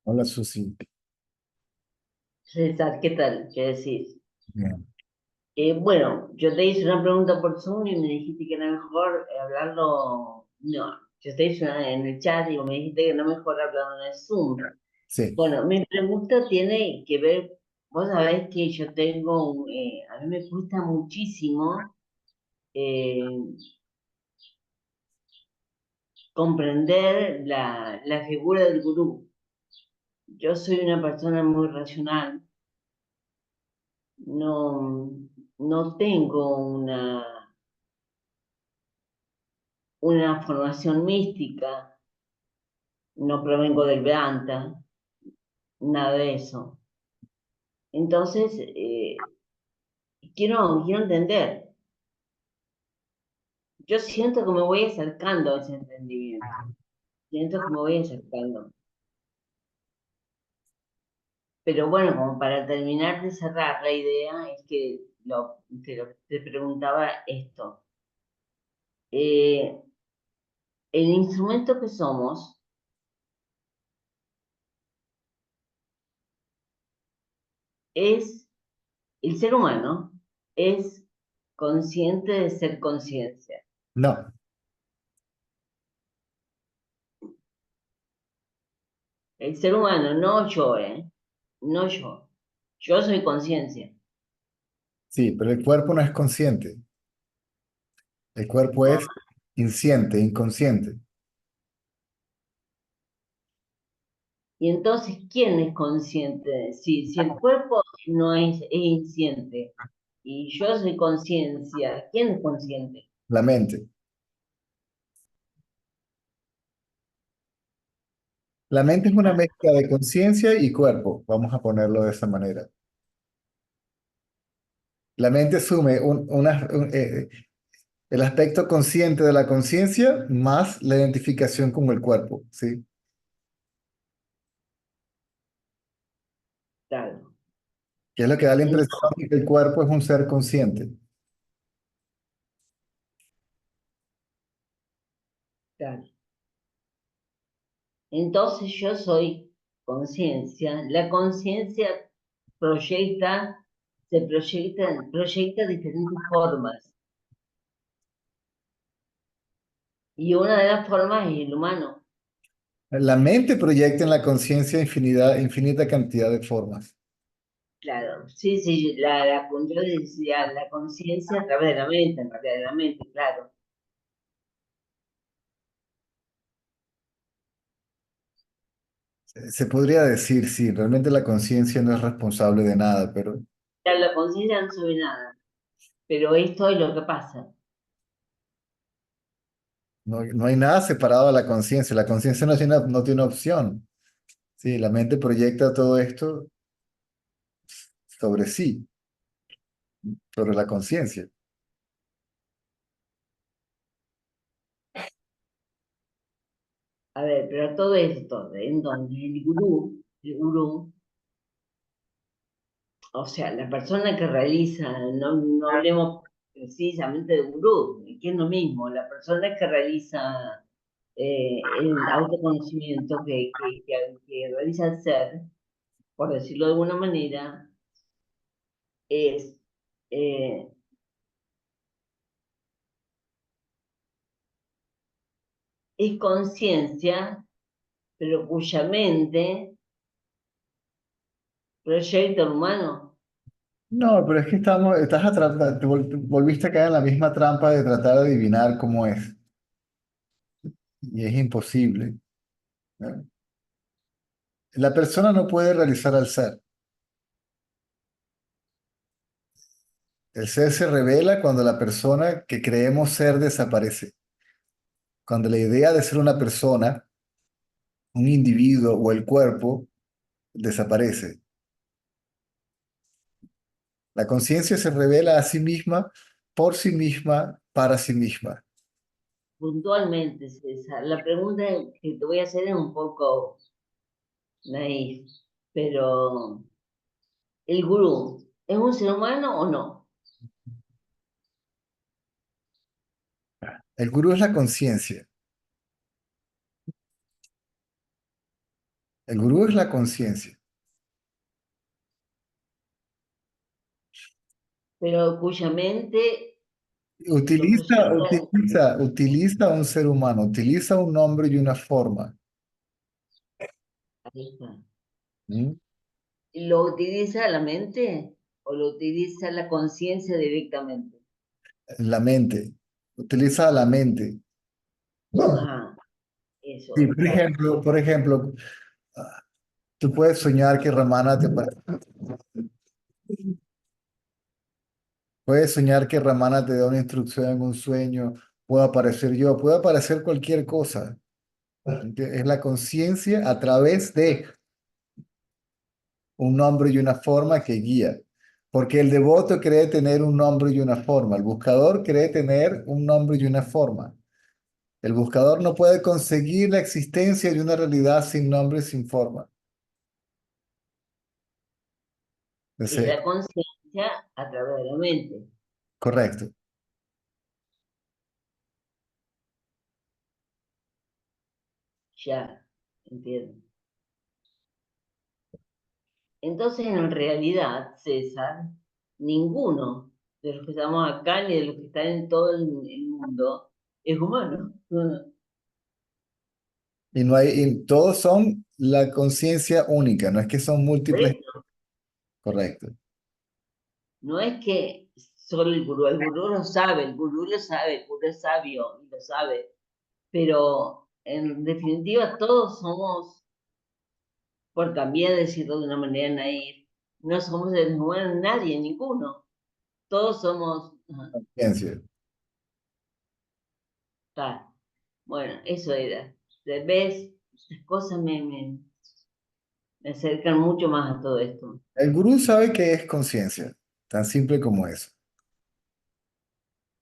Hola, Susi. César, ¿qué tal? ¿Qué decís? Bien. Bueno, yo te hice una pregunta por Zoom y me dijiste que era mejor hablarlo. No, yo te hice una en el chat y me dijiste que era mejor hablarlo en el Zoom. Sí, Bueno, mi pregunta tiene que ver, vos sabés que yo tengo, a mí me cuesta muchísimo eh, comprender la figura del gurú. Yo soy una persona muy racional, no, no tengo una formación mística, no provengo del Vedanta, nada de eso. Entonces, quiero entender. Yo siento que me voy acercando a ese entendimiento. Siento que me voy acercando. Pero bueno, como para terminar de cerrar la idea, es que te preguntaba esto. Eh, el instrumento que somos es, el ser humano es consciente de ser conciencia. no, El ser humano, no yo, ¿eh? No yo. Yo soy conciencia. sí, pero el cuerpo no es consciente. El cuerpo Ah, es insciente, inconsciente. y entonces, ¿quién es consciente? Si el cuerpo no es inconsciente y yo soy conciencia, ¿quién es consciente? La mente. La mente es una Ah, mezcla de conciencia y cuerpo, vamos a ponerlo de esa manera. La mente asume el aspecto consciente de la conciencia más la identificación con el cuerpo, ¿sí? claro, Que es lo que da la en- impresión de que el cuerpo es un ser consciente. claro. Entonces yo soy conciencia. La conciencia proyecta, proyecta diferentes formas. Y una de las formas es el humano. La mente proyecta en la conciencia infinita cantidad de formas. Claro, sí, sí, yo decía la conciencia a través de la mente, en realidad de la mente, claro. Se podría decir, sí, realmente la conciencia no es responsable de nada, pero Ya la conciencia no sabe nada, pero esto es lo que pasa. no hay nada separado de la conciencia. La conciencia no tiene opción. Sí, la mente proyecta todo esto sobre sí, sobre la conciencia. A ver, pero todo esto, en donde el gurú, o sea, la persona que realiza, no hablemos precisamente de gurú, que es lo mismo, la persona que realiza el autoconocimiento, que realiza el ser, por decirlo de alguna manera, es, eh, es conciencia, pero cuya mente proyecta al humano. No, pero es que estás atrapado, volviste a caer en la misma trampa de tratar de adivinar cómo es. Y es imposible, ¿no? La persona no puede realizar al ser. El ser se revela cuando la persona que creemos ser desaparece. Cuando la idea de ser una persona, un individuo o el cuerpo desaparece. La conciencia se revela a sí misma, por sí misma, para sí misma. Puntualmente, César, la pregunta que te voy a hacer es un poco naif, pero ¿el gurú es un ser humano o no? El gurú es la conciencia. El gurú es la conciencia. pero cuya mente lo Utiliza, proyecta, utiliza, utiliza un ser humano, utiliza un nombre y una forma. ahí está. ¿Mm? ¿Lo utiliza la mente o lo utiliza la conciencia directamente? La mente. Utiliza la mente. Ah, eso, Sí, exacto. por ejemplo, tú puedes soñar que Ramana te puedes soñar que Ramana te da una instrucción en un sueño, puedo aparecer yo, puede aparecer cualquier cosa. Es la conciencia a través de un nombre y una forma que guía. Porque el devoto cree tener un nombre y una forma, el buscador cree tener un nombre y una forma. El buscador no puede conseguir la existencia de una realidad sin nombre y sin forma. Es Entonces, la conciencia a través de la mente. correcto. Ya, entiendo. Entonces, en realidad, César, ninguno de los que estamos acá ni de los que están en todo el mundo es humano. Y no hay, y todos son la conciencia única, no es que son Por múltiples. eso, Correcto. no es que solo el gurú lo sabe, el gurú lo sabe, el gurú es sabio y lo sabe, pero en definitiva todos somos, por cambiar de decirlo de una manera naif, no somos el nuevo nadie, ninguno. Todos somos, ajá, Conciencia. tal. Bueno, eso era. ¿Ves? Estas cosas me acercan mucho más a todo esto. El gurú sabe que es conciencia, tan simple como eso.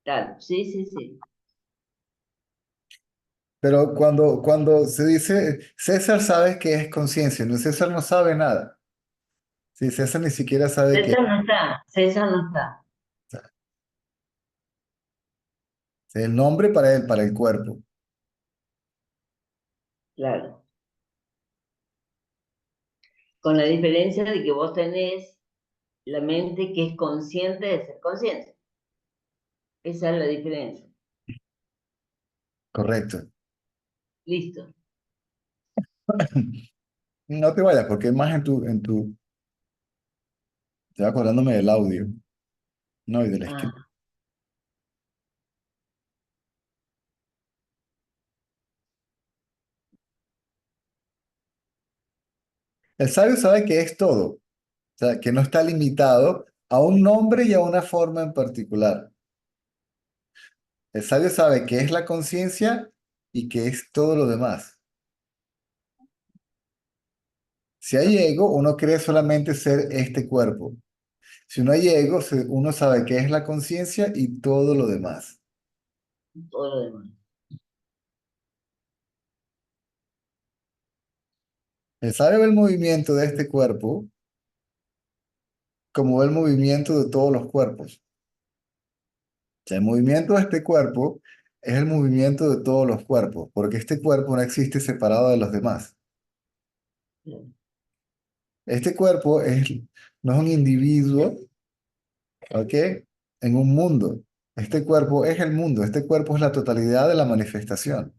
Claro, sí, sí, sí. Pero cuando se dice, César sabe que es conciencia, no, César no sabe nada. Sí, César ni siquiera sabe que César no está, César no está. es el nombre para él, para el cuerpo. Claro. Con la diferencia de que vos tenés la mente que es consciente de ser consciente. Esa es la diferencia. Correcto. Listo. No te vayas, porque es más estoy acordándome del audio, no, y del escrito. Ah, El sabio sabe que es todo, o sea, que no está limitado a un nombre y a una forma en particular. El sabio sabe que es la conciencia y que es todo lo demás. Si hay ego, uno cree solamente ser este cuerpo. Si no hay ego, uno sabe que es la conciencia y todo lo demás. todo lo demás. El sabio ve el movimiento de este cuerpo como ve el movimiento de todos los cuerpos. O sea, el movimiento de este cuerpo es el movimiento de todos los cuerpos, porque este cuerpo no existe separado de los demás. Este cuerpo no es un individuo, ¿ok? En un mundo. Este cuerpo es el mundo, este cuerpo es la totalidad de la manifestación.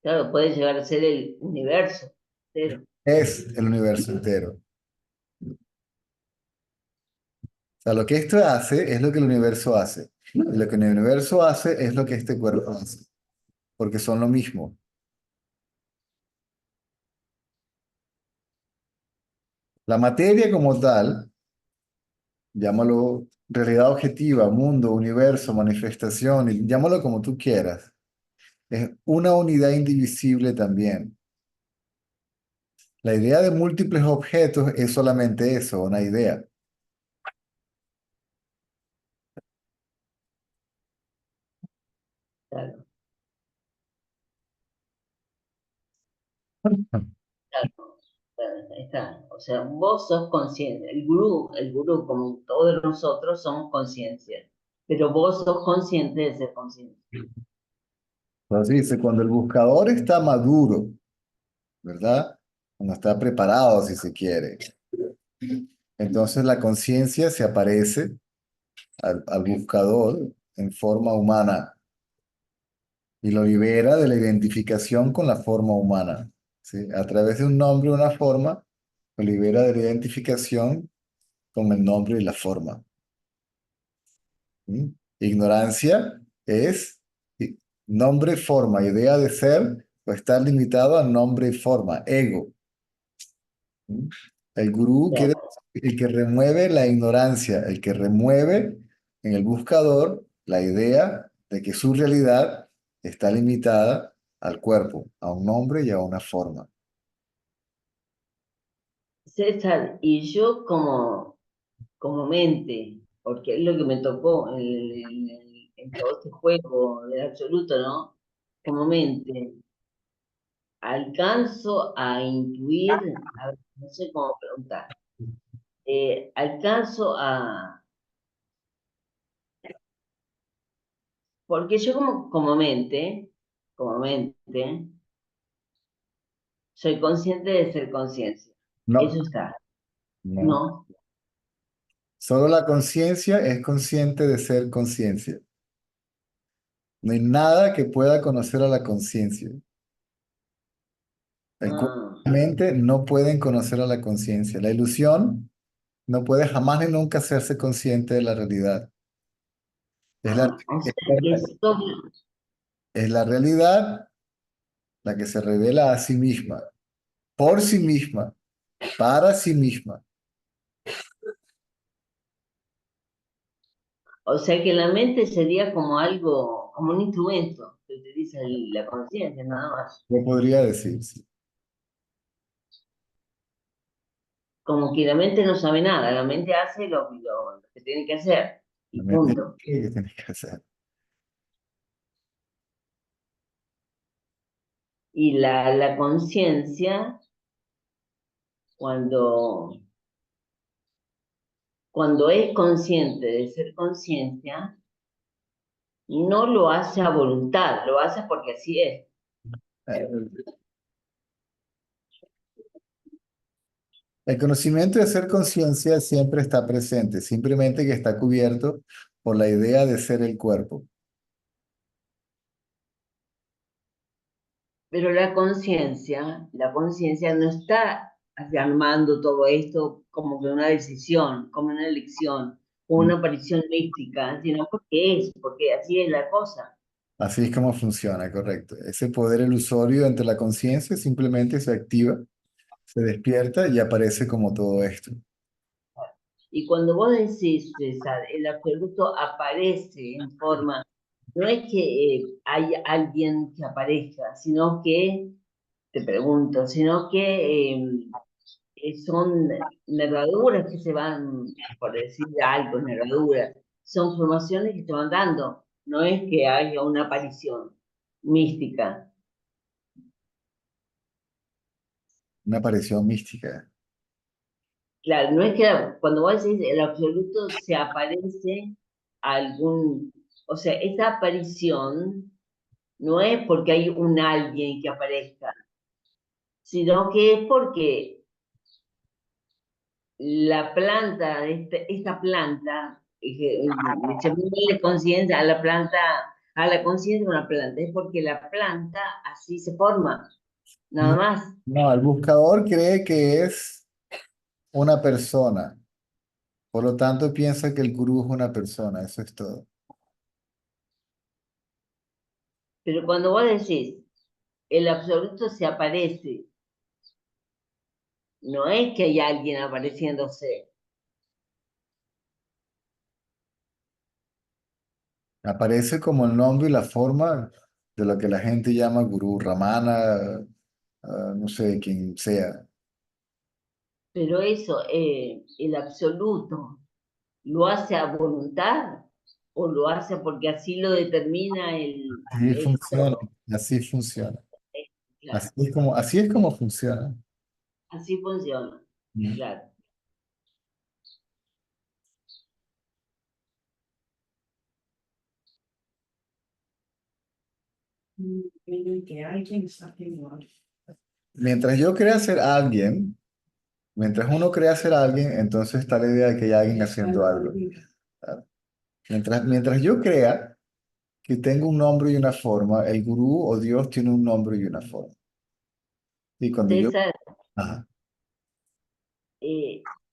Claro, puede llegar a ser el universo entero. Es el universo entero. O sea, lo que esto hace es lo que el universo hace. Y lo que el universo hace es lo que este cuerpo hace, porque son lo mismo. La materia como tal, llámalo realidad objetiva, mundo, universo, manifestación, y llámalo como tú quieras, es una unidad indivisible también. La idea de múltiples objetos es solamente eso, una idea. Claro, claro. Claro, ahí está. O sea, vos sos consciente. El gurú, como todos nosotros, somos conciencia. Pero vos sos consciente de ser consciente. Entonces dice, cuando el buscador está maduro, ¿verdad? Cuando está preparado, si se quiere. Entonces la conciencia se aparece al buscador en forma humana y lo libera de la identificación con la forma humana, ¿sí? A través de un nombre o una forma, lo libera de la identificación con el nombre y la forma. ¿Sí? Ignorancia es nombre, forma, idea de ser o estar limitado a nombre y forma, ego. ¿Sí? El gurú quiere Claro. decir el que remueve la ignorancia, el que remueve en el buscador la idea de que su realidad está limitada al cuerpo, a un nombre y a una forma. César, y yo como mente, porque es lo que me tocó en todo este juego del absoluto, ¿no? Como mente, alcanzo a intuir, a ver, no sé cómo preguntar, alcanzo a, porque yo como mente, soy consciente de ser conciencia, No, eso está, no. ¿no? Solo la conciencia es consciente de ser conciencia. No hay nada que pueda conocer a la conciencia. El cuerpo Ah, y la mente no pueden conocer a la conciencia. La ilusión no puede jamás ni nunca hacerse consciente de la realidad. Es la, o es sea que la, es la realidad la que se revela a sí misma, por sí misma, para sí misma. O sea que la mente sería como algo, como un instrumento que utiliza la conciencia, nada más. Yo podría decir, sí. Como que la mente no sabe nada, la mente hace lo que tiene que hacer y La mente, punto. ¿qué tienes que hacer? Y la conciencia, cuando, cuando es consciente de ser conciencia, no lo hace a voluntad, lo hace porque así es. Eh, El conocimiento de ser conciencia siempre está presente, simplemente que está cubierto por la idea de ser el cuerpo. Pero la conciencia no está armando todo esto como que una decisión, como una elección, como Mm. una aparición mística, sino porque es, porque así es la cosa. Así es como funciona, correcto. Ese poder ilusorio entre la conciencia simplemente se activa, se despierta y aparece como todo esto. Y cuando vos decís, César, el absoluto aparece en forma, no es que hay alguien que aparezca, sino que, te pregunto, sino que son nervaduras que se van, por decir algo, nervaduras, son formaciones que se van dando, no es que haya una aparición mística. Una aparición mística. Claro, no es que cuando vos decís el absoluto se aparece a algún, o sea, esa aparición no es porque hay un alguien que aparezca, sino que es porque la planta, esta planta, llamémosle conciencia a la planta, a la conciencia de una planta, es porque la planta así se forma, nada No, más. no, el buscador cree que es una persona, por lo tanto piensa que el gurú es una persona, eso es todo. Pero cuando vos decís, el absoluto se aparece, no es que hay alguien apareciéndose, Aparece como el nombre y la forma de lo que la gente llama gurú, ramana, no sé, quien sea. pero eso, el absoluto, ¿lo hace a voluntad o lo hace porque así lo determina Así el funciona, todo? así funciona. Claro, Así es como funciona. así funciona, Mm. claro. En el que alguien está igual. mientras yo crea ser alguien, mientras uno crea ser alguien, entonces está la idea de que hay alguien haciendo algo. ¿Verdad? Mientras yo crea que tengo un nombre y una forma, el gurú o Dios tiene un nombre y una forma. Y cuando yo, César, ajá,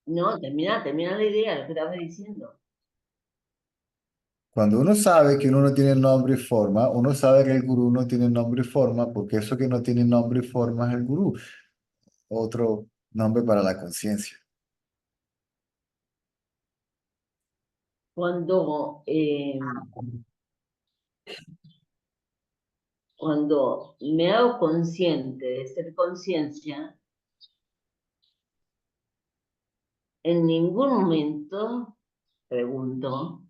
no, termina la idea, lo que estabas diciendo. cuando uno sabe que uno no tiene nombre y forma, uno sabe que el gurú no tiene nombre y forma, porque eso que no tiene nombre y forma es el gurú, otro nombre para la conciencia. Cuando, cuando me hago consciente de ser conciencia, en ningún momento, pregunto,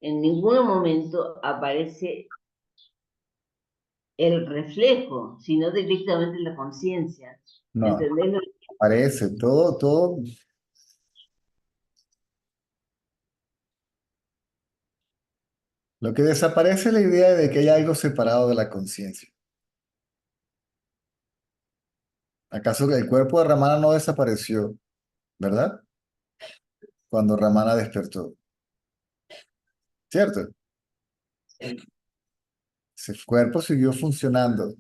en ningún momento aparece el reflejo, sino directamente la conciencia. No, ¿Entendés? parece, todo, lo que desaparece es la idea de que hay algo separado de la conciencia. ¿Acaso que el cuerpo de Ramana no desapareció, verdad? Cuando Ramana despertó, ¿cierto? Ese cuerpo siguió funcionando,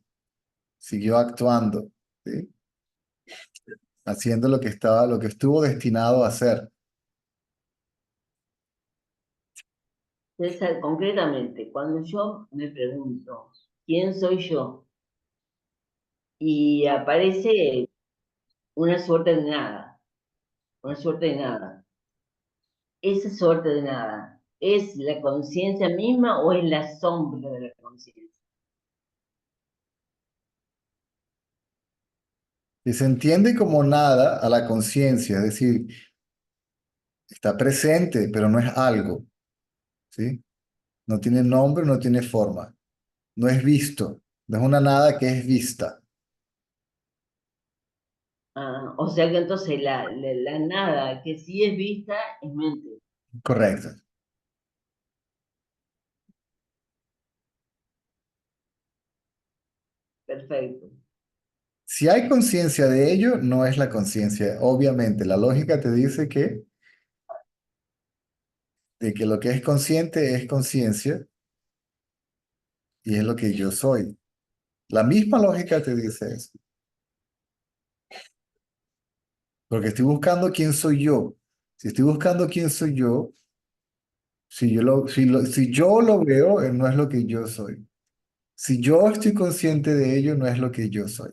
siguió actuando, ¿sí? Haciendo lo que estaba, lo que estuvo destinado a hacer. César, concretamente, cuando yo me pregunto, ¿quién soy yo? Y aparece una suerte de nada, una suerte de nada. Esa suerte de nada, ¿es la conciencia misma o es la sombra de la conciencia? Y se entiende como nada a la conciencia, es decir, está presente, pero no es algo, ¿sí? No tiene nombre, no tiene forma, no es visto, no es una nada que es vista. Ah, o sea que entonces la nada que sí es vista es mente. Correcto. Perfecto. Si hay conciencia de ello, no es la conciencia. Obviamente, la lógica te dice que de que lo que es consciente es conciencia y es lo que yo soy. La misma lógica te dice eso. Porque estoy buscando quién soy yo. Si estoy buscando quién soy yo, si yo lo veo, no es lo que yo soy. Si yo estoy consciente de ello, no es lo que yo soy.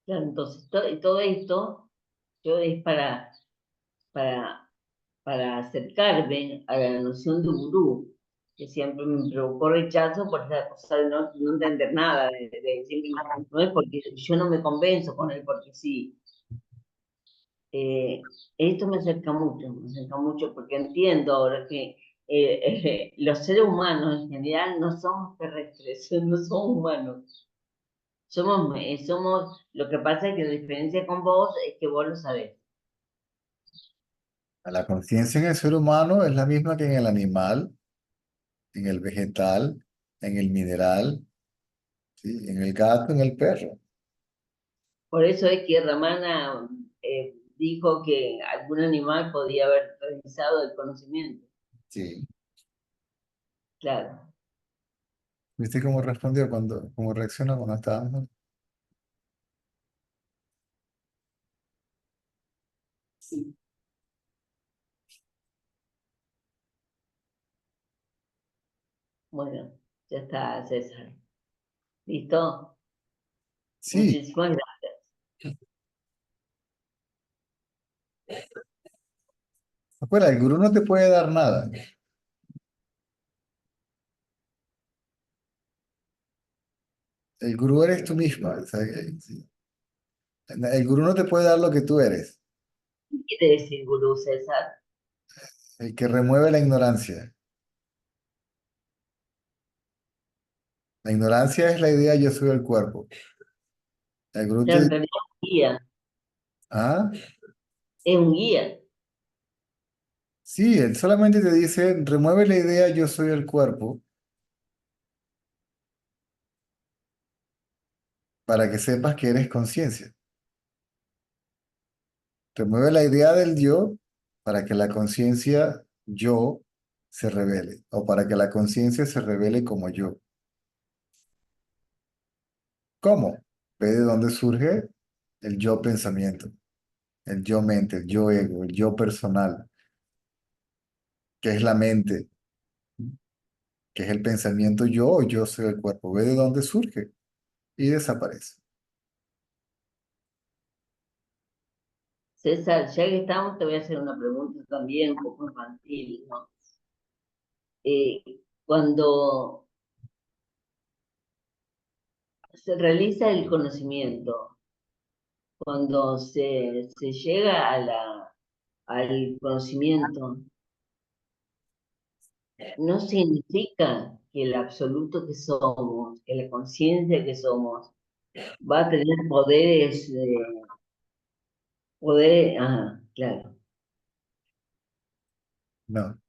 Claro, entonces todo esto yo es para, para acercarme a la noción de gurú, que siempre me provocó rechazo por esa cosa de no entender nada, no es porque yo no me convenzo con él, porque sí. Esto me acerca mucho porque entiendo ahora que los seres humanos en general no somos terrestres, no somos humanos. Lo que pasa es que la diferencia con vos es que vos lo sabés. La conciencia en el ser humano es la misma que en el animal, en el vegetal, en el mineral, ¿sí? En el gato, en el perro. Por eso es que Ramana dijo que algún animal podía haber realizado el conocimiento. Sí. Claro. ¿Viste cómo respondió cómo reaccionó cuando estábamos? Bueno, ya está, César. ¿Listo? Sí, Muchísimas gracias. afuera, el gurú no te puede dar nada. El gurú eres tú misma. O sea, sí. El gurú no te puede dar lo que tú eres. ¿Qué quiere decir gurú, César? El que remueve la ignorancia. La ignorancia es la idea yo soy el cuerpo. El gurú Claro, te en dice, realidad es un guía, ah, es un guía. Sí, él solamente te dice, remueve la idea yo soy el cuerpo para que sepas que eres conciencia. Remueve la idea del yo para que la conciencia yo se revele o para que la conciencia se revele como yo. ¿Cómo? Ve de dónde surge el yo pensamiento, el yo mente, el yo ego, el yo personal, que es la mente, que es el pensamiento yo o yo soy el cuerpo. Ve de dónde surge y desaparece. César, ya que estamos, te voy a hacer una pregunta también un poco infantil, ¿no? Eh, Cuando se realiza el conocimiento, cuando se llega al conocimiento, no significa que el absoluto que somos, que la conciencia que somos, va a tener poderes, ajá, claro, No,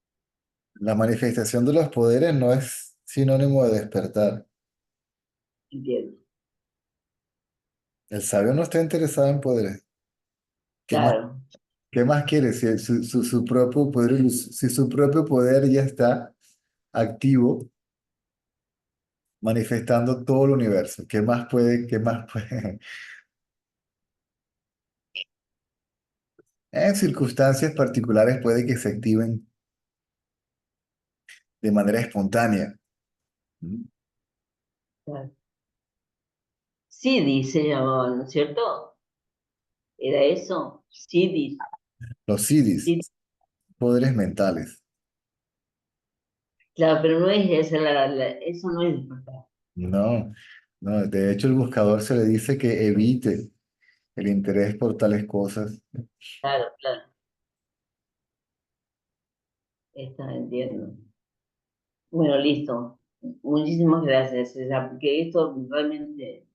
la manifestación de los poderes no es sinónimo de despertar. entiendo, El sabio no está interesado en poderes. ¿Qué más, claro, qué más quiere? Si su propio poder, si su propio poder ya está activo, manifestando todo el universo. ¿Qué más puede? ¿Qué más puede? En circunstancias particulares puede que se activen de manera espontánea. ¿Mm? claro. Sí, se llamaban, ¿no es cierto? ¿Era eso? Sí, Los siddhis, sí, poderes mentales. claro, pero no es esa eso no es despertar. No, no. De hecho, el buscador se le dice que evite el interés por tales cosas. Claro, claro, entiendo. Bueno, listo. Muchísimas gracias, César, porque esto realmente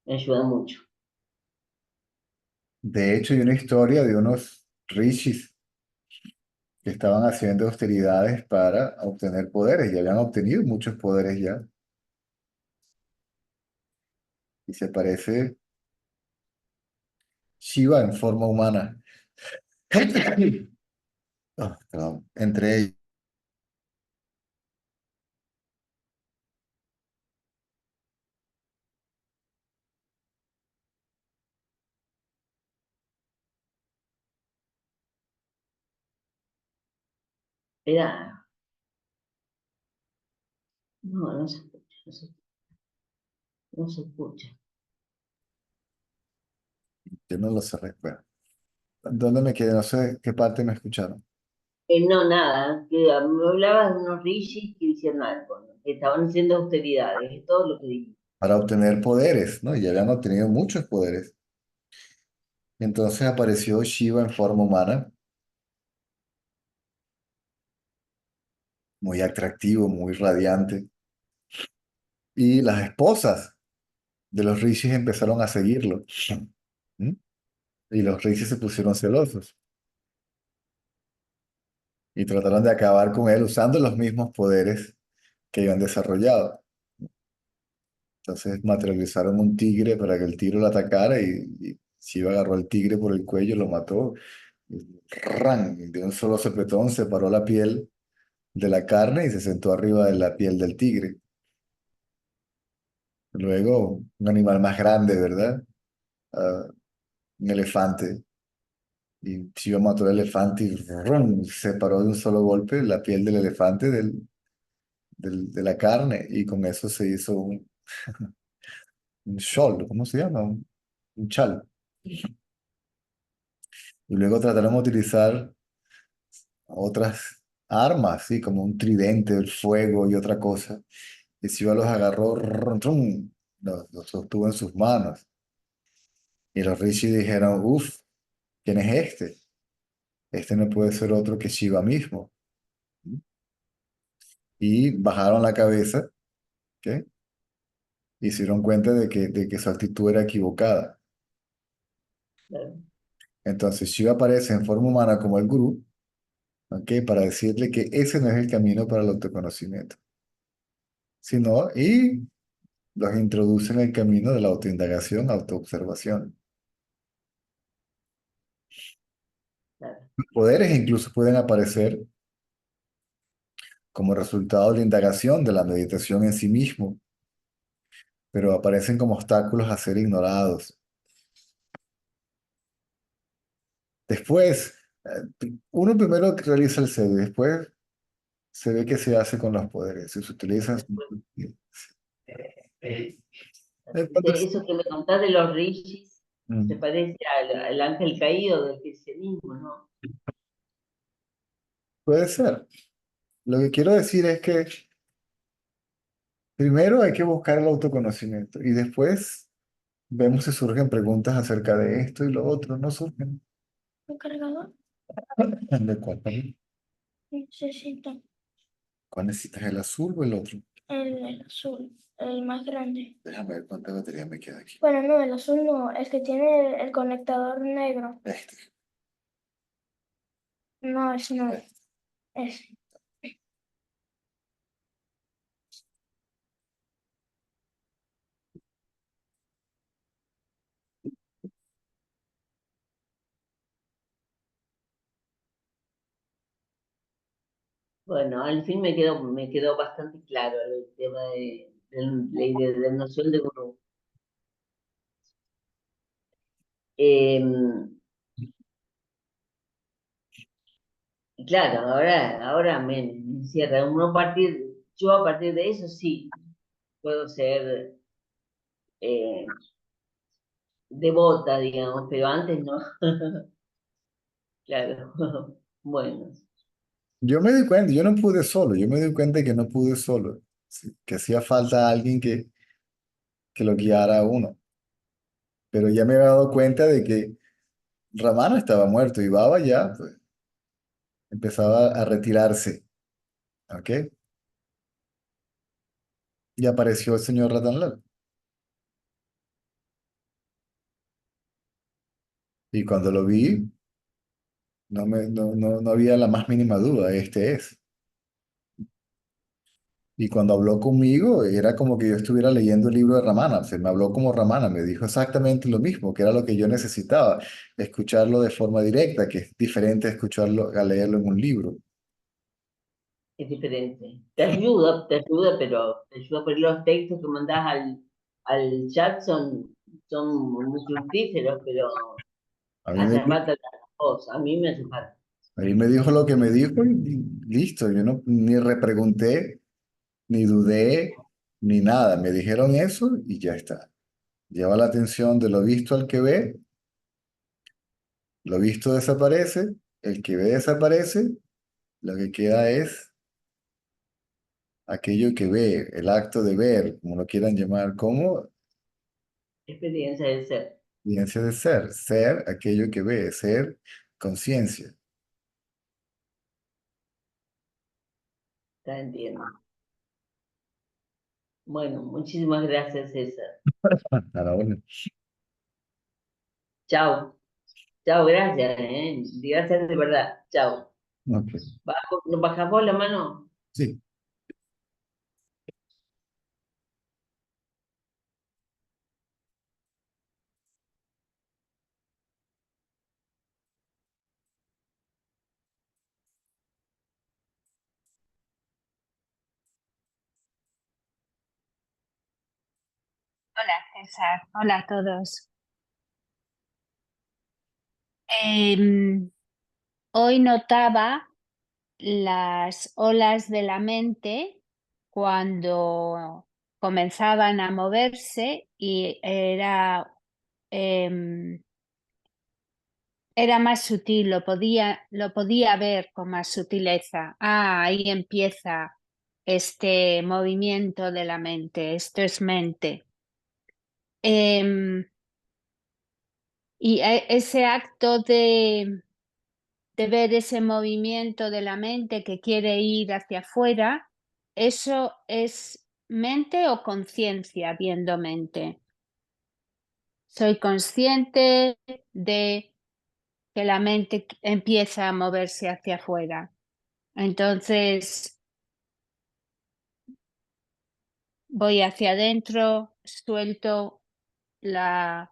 me ayuda mucho. De hecho, hay una historia de unos rishis que estaban haciendo austeridades para obtener poderes y habían obtenido muchos poderes ya. Y se parece Shiva en forma humana. Ah, perdón. Entre ellos. Era, no, no se escucha, no se escucha. Yo no lo sé. Bueno, ¿dónde me quedé? No sé qué parte me escucharon. No, nada, que me hablabas de unos rishis que hicieron algo, ¿no? Que estaban haciendo austeridades, es todo lo que dije. Para obtener poderes, ¿no? Y habían obtenido muchos poderes. Entonces apareció Shiva en forma humana, muy atractivo, muy radiante. Y las esposas de los rishis empezaron a seguirlo. ¿Mm? Y los rishis se pusieron celosos y trataron de acabar con él usando los mismos poderes que habían desarrollado. Entonces materializaron un tigre para que el tigre lo atacara y Shiva agarró al tigre por el cuello, lo mató. Y ¡ran! De un solo sopetón separó la piel de la carne y se sentó arriba de la piel del tigre. Luego, un animal más grande, ¿verdad? Ah, un elefante. Y Shiva mató al elefante y ¡rum! Separó de un solo golpe la piel del elefante de la carne. Y con eso se hizo un shawl, ¿cómo se llama? Un chal. Y luego trataron de utilizar otras armas, ¿sí? Como un tridente, el fuego y otra cosa. Y Shiva los agarró, ¡rum! ¡Rum! Los sostuvo en sus manos. Y los rishis dijeron, uff, ¿quién es este? Este no puede ser otro que Shiva mismo. Y bajaron la cabeza, ¿ok? Y se dieron cuenta de que su actitud era equivocada. Claro, Entonces Shiva aparece en forma humana como el gurú ¿ok? Para decirle que ese no es el camino para el autoconocimiento, sino, y los introduce en el camino de la autoindagación, autoobservación. claro. Poderes incluso pueden aparecer como resultado de la indagación, de la meditación en sí mismo, pero aparecen como obstáculos a ser ignorados. Después, uno primero que realiza el ser y después se ve qué se hace con los poderes, si se utilizan. Después, Entonces, eso que me contás de los rishis se mm, parece al ángel caído del cristianismo, ¿no? puede ser. Lo que quiero decir es que primero hay que buscar el autoconocimiento y después vemos si surgen preguntas acerca de esto y lo otro. No surgen. ¿Un cargador? ¿De cuál? ¿Cuál Necesito cuál necesitas, el azul o el otro? el azul, el más grande. Déjame ver cuánta batería me queda aquí. Bueno, no, el azul no, el que tiene el conectador negro. Este. No, ese no, Este. ese. Bueno, al fin me quedó bastante claro el tema la idea de la noción de gurú. Eh, y claro, ahora me encierra. Yo a partir de eso sí puedo ser eh, devota, digamos, pero antes no. Claro, bueno, Yo me di cuenta, yo no pude solo, yo me di cuenta que no pude solo, sí, que hacía falta alguien que lo guiara a uno. Pero ya me había dado cuenta de que Ramana estaba muerto y Baba ya pues, empezaba a retirarse, ¿ok? Y apareció el señor Ratanlal. Y cuando lo vi, no había la más mínima duda, este es. Y cuando habló conmigo, era como que yo estuviera leyendo el libro de Ramana. O sea, me habló como Ramana, me dijo exactamente lo mismo, que era lo que yo necesitaba, escucharlo de forma directa, que es diferente a escucharlo, a leerlo en un libro. es diferente. Te ayuda, pero te ayuda por los textos que mandás al chat son muy fructíferos, pero A mí me, hace falta otra cosa. A mí me hace falta. a mí me dijo lo que me dijo y listo, yo no ni repregunté, ni dudé, ni nada. Me dijeron eso y ya está. Lleva la atención de lo visto al que ve, lo visto desaparece, el que ve desaparece, lo que queda es aquello que ve, el acto de ver, como lo quieran llamar, como Experiencia de ser. evidencia de ser, ser aquello que ve, ser conciencia. Está entiendo. Bueno, muchísimas gracias, César. A la orden. Chao. Chao, gracias, ¿eh? Gracias de verdad. Chao. Ok, ¿Nos bajamos la mano? sí. Hola César, hola a todos. Em, Hoy notaba las olas de la mente cuando comenzaban a moverse y em, era más sutil, lo podía ver con más sutileza. Ah, ahí empieza este movimiento de la mente, esto es mente. Em, Ese acto de ver ese movimiento de la mente que quiere ir hacia afuera, ¿eso es mente o conciencia viendo mente? Soy consciente de que la mente empieza a moverse hacia afuera. Entonces voy hacia adentro, suelto la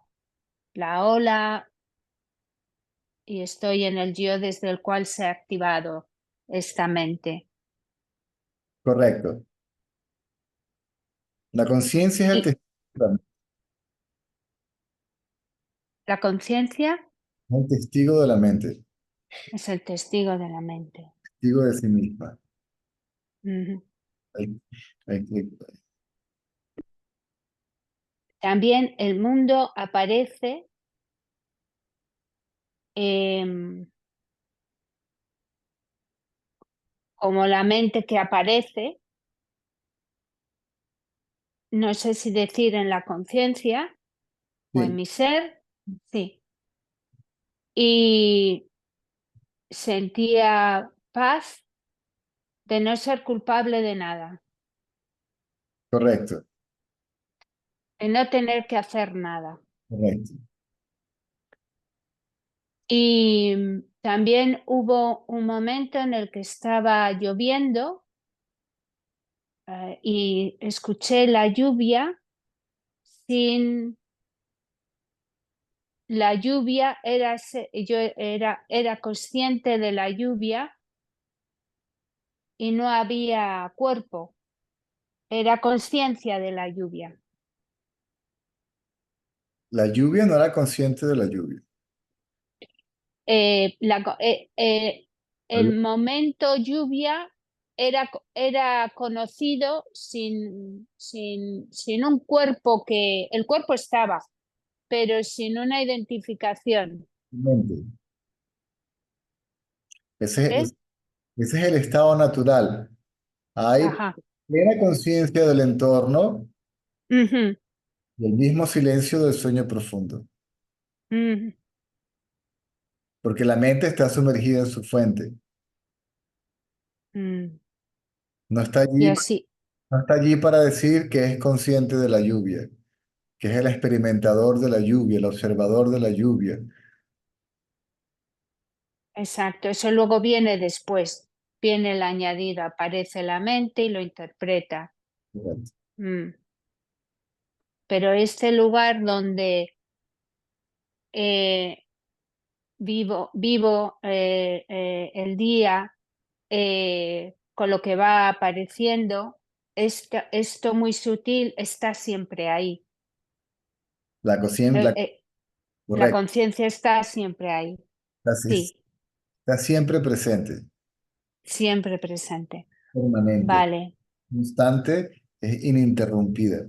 ola y estoy en el yo desde el cual se ha activado esta mente. Correcto. La conciencia es el Y testigo, la conciencia el testigo de la mente, es el testigo de la mente. testigo de sí misma. Ujú. Hay- hay- También el mundo aparece como la mente que aparece, no sé si decir en la conciencia o en sí, mi ser, sí. Y sentía paz de no ser culpable de nada, correcto, de no tener que hacer nada. correcto. Y también hubo un momento en el que estaba lloviendo y escuché la lluvia sin la lluvia, yo era consciente de la lluvia y no había cuerpo, era conciencia de la lluvia. La lluvia no era consciente de la lluvia. Eh, la co- eh, eh, La el momento lluvia era conocido sin un cuerpo que el cuerpo estaba, pero sin una identificación. mente. Ese, ¿Eh? es- ese es el estado natural. Hay Ajá. plena conciencia del entorno Ujú, y el mismo silencio del sueño profundo, ujú, porque la mente está sumergida en su fuente. mm. No está Y allí, así, no está allí para decir que es consciente de la lluvia, que es el experimentador de la lluvia, el observador de la lluvia. exacto. Eso luego viene después. Viene el añadido, aparece la mente y lo interpreta. Mm. Pero este lugar donde eh, vivo el día con lo que va apareciendo, esto muy sutil está siempre ahí. La conciencia, Eh, eh, la correcto, conciencia está siempre ahí. está, Sí, está siempre presente, siempre presente. permanente, Vale, constante, es ininterrumpida.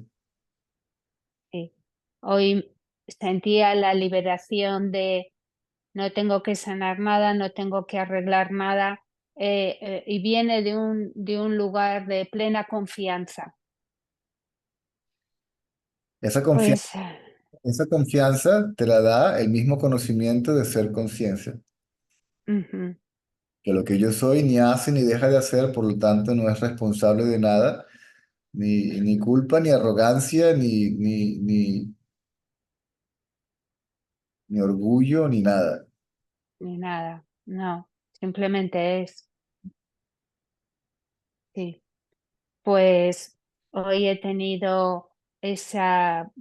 sí. Hoy sentía la liberación de no tengo que sanar nada, no tengo que arreglar nada, y viene de un lugar de plena confianza. Esa confianza, Pues, esa confianza te la da el mismo conocimiento de ser conciencia, ujú, que lo que yo soy ni hace ni deja de hacer, por lo tanto no es responsable de nada, ni culpa, ni arrogancia, ni orgullo, ni nada. ni nada, no, simplemente es, sí. Pues hoy he tenido esa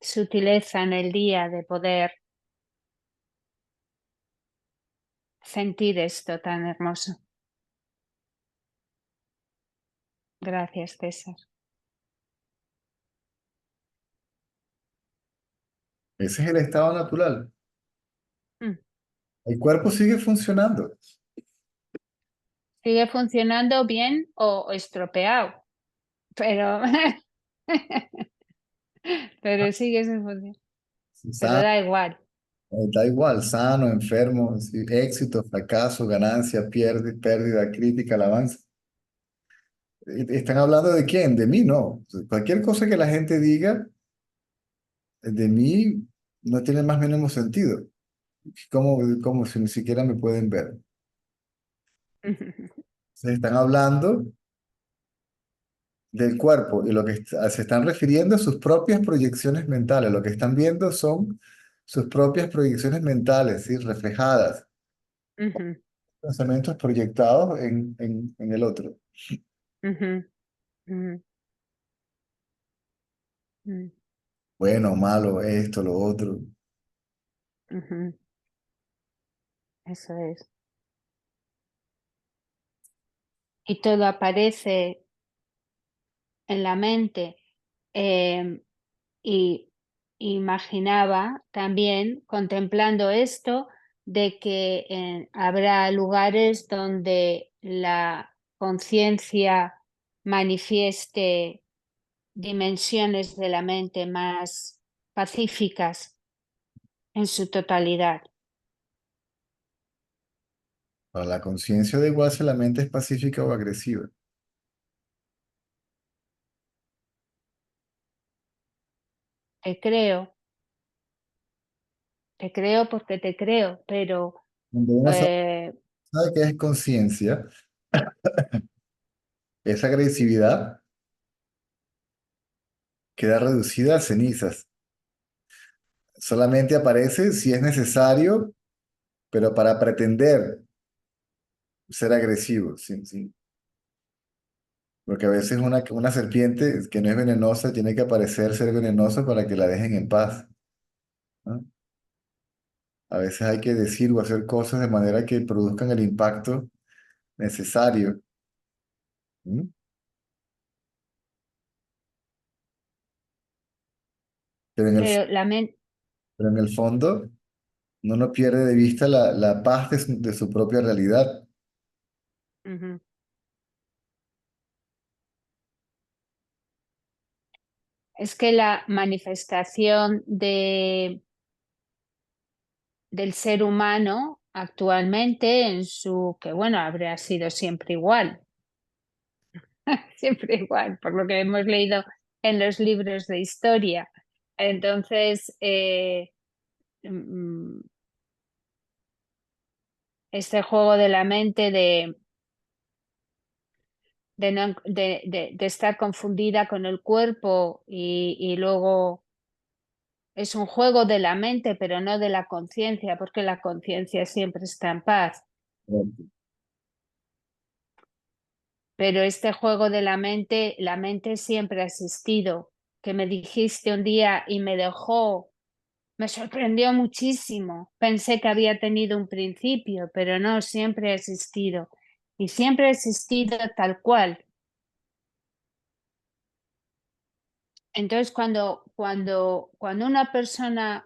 sutileza en el día de poder sentir esto tan hermoso. Gracias, César. Ese es el estado natural. Mm. El cuerpo sigue funcionando. ¿Sigue funcionando bien o estropeado? Pero, pero sigue sin funcionar. Pero Sano, da igual. da igual, sano, enfermo, sí, éxito, fracaso, ganancia, pérdida, crítica, alabanza. ¿Están hablando de quién? De mí, no. Cualquier cosa que la gente diga de mí no tiene más mínimo sentido. ¿Cómo si ni siquiera me pueden ver? Se están hablando del cuerpo y lo que se están refiriendo a sus propias proyecciones mentales. Lo que están viendo son sus propias proyecciones mentales, ¿sí? Reflejadas. Ujú, pensamientos proyectados en el otro. Ujú, ujú, ujú, Bueno, malo, esto, lo otro. ujú. Eso es. Y todo aparece en la mente. Y imaginaba también, contemplando esto, de que habrá lugares donde la conciencia manifieste dimensiones de la mente más pacíficas en su totalidad. Para la conciencia da igual si la mente es pacífica o agresiva. Te creo porque te creo, pero Cuando uno eh, sabe que es conciencia, esa agresividad queda reducida a cenizas. Solamente aparece si es necesario, pero para pretender ser agresivo. Sí, sí. Porque a veces una serpiente que no es venenosa tiene que aparecer ser venenosa para que la dejen en paz, ¿no? A veces hay que decir o hacer cosas de manera que produzcan el impacto necesario. ¿Mm? Pero en el, pero la mente... pero en el fondo, uno no pierde de vista la paz de su propia realidad. Es que la manifestación del ser humano actualmente en su, que bueno, habría sido siempre igual, siempre igual, por lo que hemos leído en los libros de historia. Entonces, mm, este juego de la mente de estar confundida con el cuerpo y luego es un juego de la mente, pero no de la conciencia, porque la conciencia siempre está en paz. Pero este juego de la mente siempre ha existido, que me dijiste un día y me dejó, me sorprendió muchísimo. Pensé que había tenido un principio, pero no, siempre ha existido. Y siempre ha existido tal cual. Entonces, cuando una persona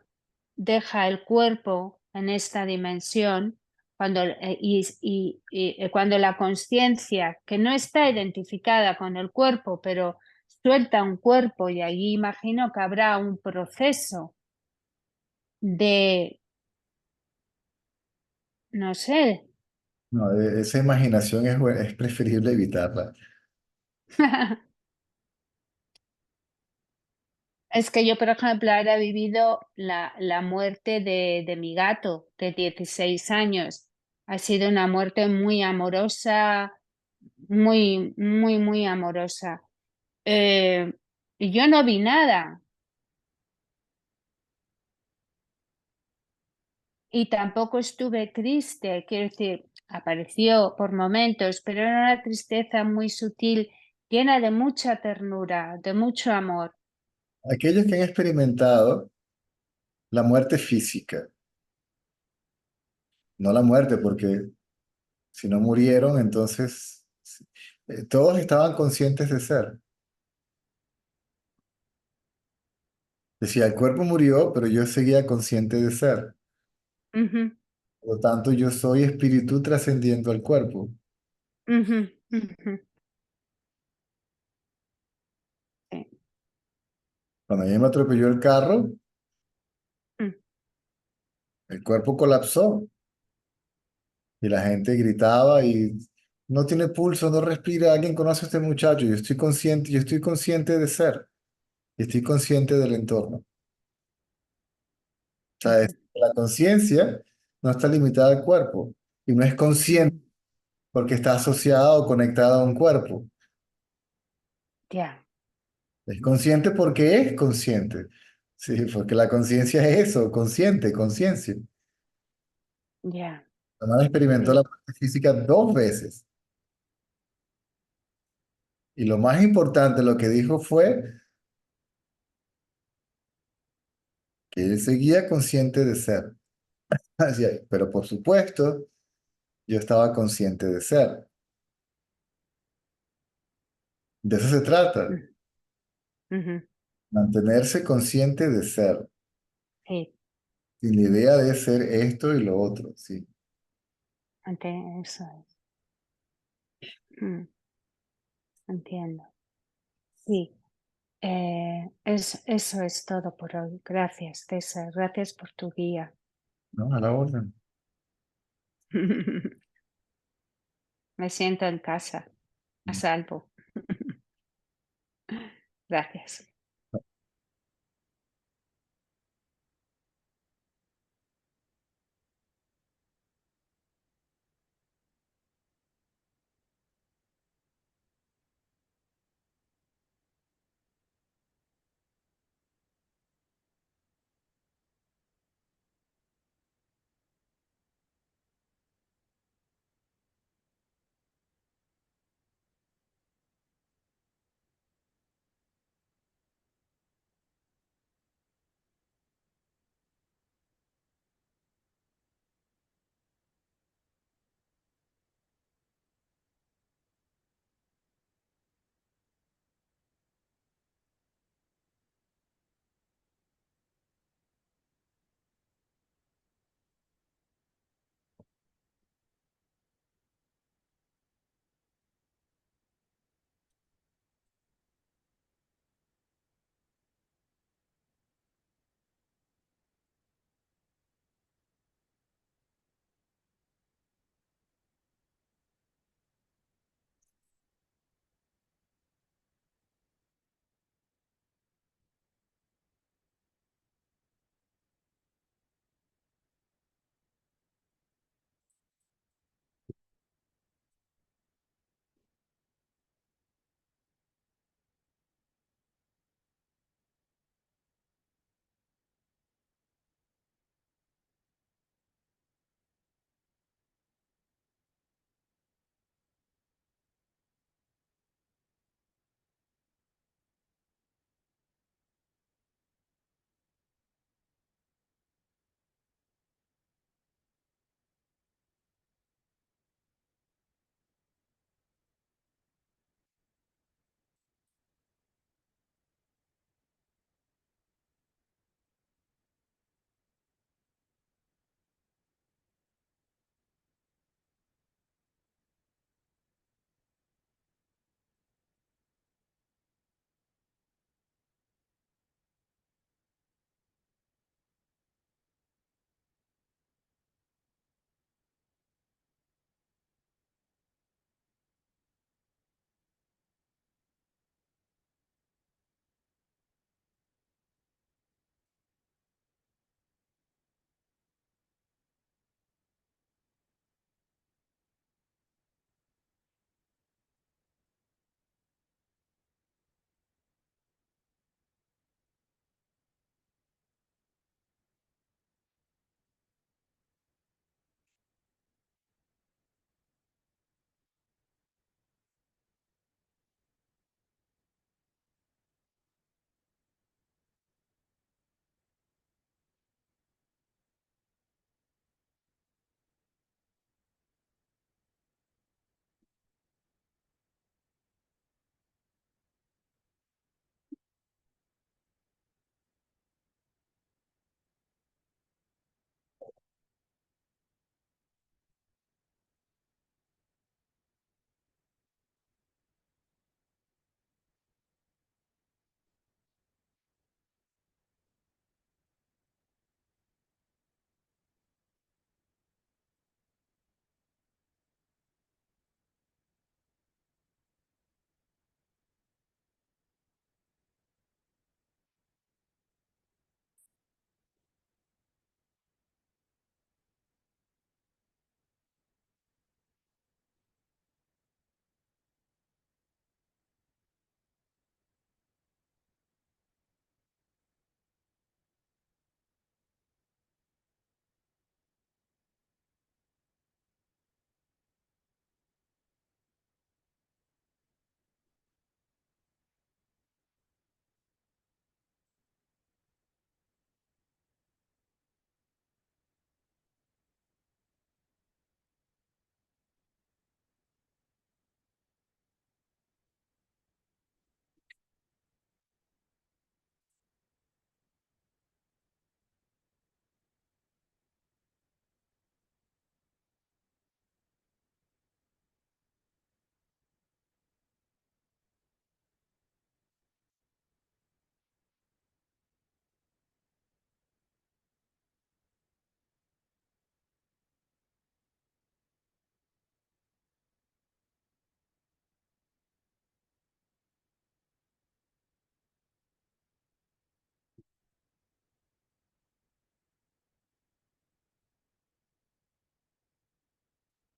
deja el cuerpo en esta dimensión, cuando la conciencia, que no está identificada con el cuerpo, pero suelta un cuerpo, y allí imagino que habrá un proceso de, no sé, No, esa imaginación es preferible evitarla. es que yo, por ejemplo, ahora he vivido la muerte de mi gato de 16 años. Ha sido una muerte muy amorosa, muy, muy, muy amorosa. Y yo no vi nada y tampoco estuve triste, quiero decir, apareció por momentos, pero era una tristeza muy sutil, llena de mucha ternura, de mucho amor. Aquellos que han experimentado la muerte física, no la muerte, porque si no murieron, entonces todos estaban conscientes de ser. Decía, el cuerpo murió, pero yo seguía consciente de ser. Ujú, Por lo tanto, yo soy espíritu trascendiendo al cuerpo. ujú, ujú, sí, Cuando a mí me atropelló el carro, mm, el cuerpo colapsó y la gente gritaba y no tiene pulso, no respira. ¿Alguien conoce a este muchacho? Yo estoy consciente de ser y estoy consciente del entorno. O sea, ujú, la conciencia no está limitada al cuerpo y no es consciente mm, porque está asociada o conectada a un cuerpo. ya, Es consciente porque es consciente. Sí, porque la conciencia es eso, consciente, conciencia. ya. La hermana experimentó la sí. muerte física 2 veces. Y lo más importante, lo que dijo fue que él seguía consciente de ser. Así es, pero por supuesto, yo estaba consciente de ser. De eso se trata, Mm, ujú, mantenerse consciente de ser, sí, sin la idea de ser esto y lo otro, sí. eso es. Entiendo. Sí, eso es todo por hoy. Gracias, César. Gracias por tu guía. ¿No? A la orden. Me siento en casa, a salvo. Gracias.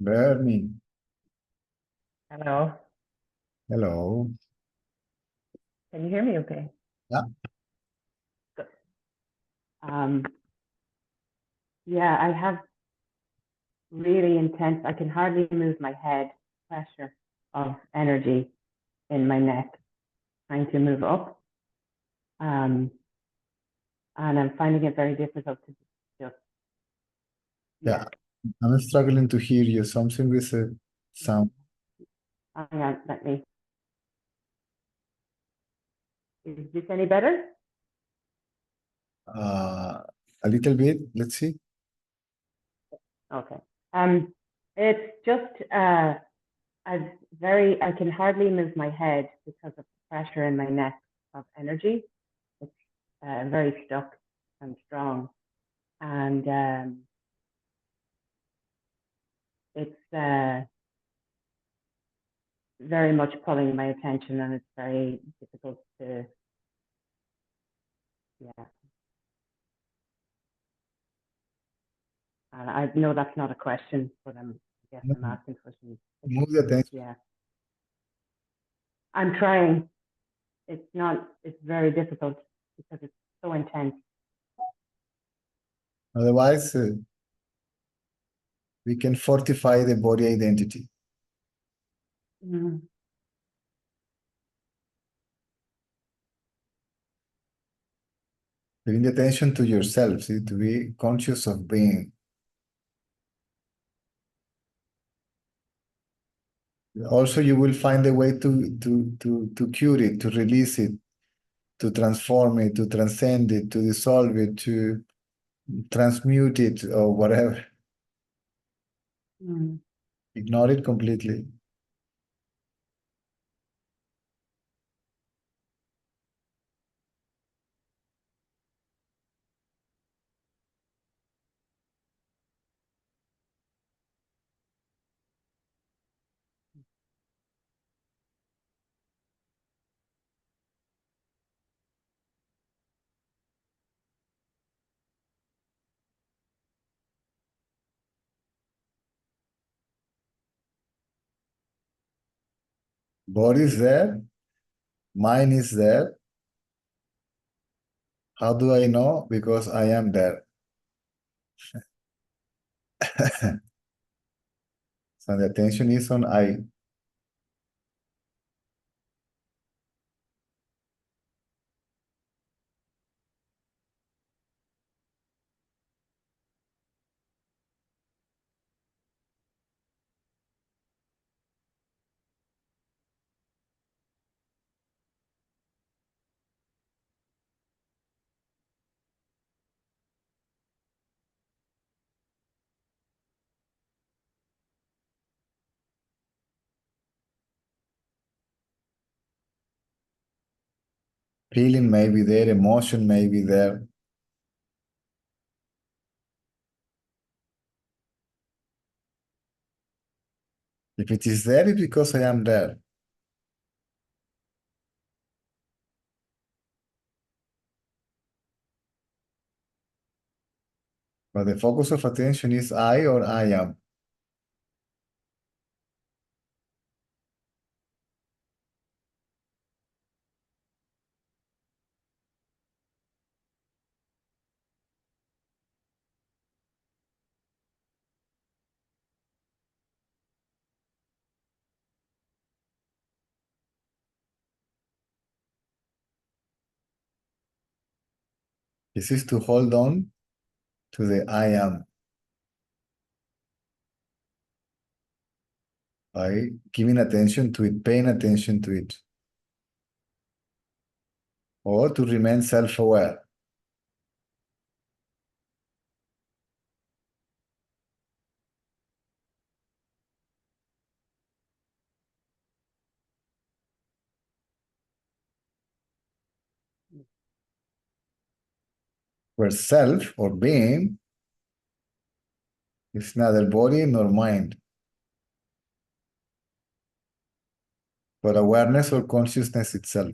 Bernie, Hello. hello. Can you hear me okay? Yeah. Good. Yeah, I have really intense, I can hardly move my head, pressure of energy in my neck, trying to move up. And I'm finding it very difficult to just, Yeah. I'm struggling to hear you. Something with the sound. hang on, let me, is this any better? A little bit. Let's see. Okay. It's just, I can hardly move my head because of the pressure in my neck of energy. It's very stuck and strong. And it's very much pulling my attention, and it's very difficult to, yeah. And I know that's not a question, but I guess I'm asking for some. Move the attention. Yeah. I'm trying. It's very difficult because it's so intense. Otherwise, we can fortify the body identity. Mm. Bring the attention to yourself, see, to be conscious of being. Also, you will find a way to cure it, to release it, to transform it, to transcend it, to dissolve it, to transmute it, or whatever. Mm. Ignore it completely. Body is there, mind is there. How do I know? Because I am there. So the attention is on I. Feeling may be there, emotion may be there. If it is there, it's because I am there. But the focus of attention is I or I am. This is to hold on to the I am by giving attention to it, paying attention to it, or to remain self-aware. Where self or being is neither body nor mind, but awareness or consciousness itself.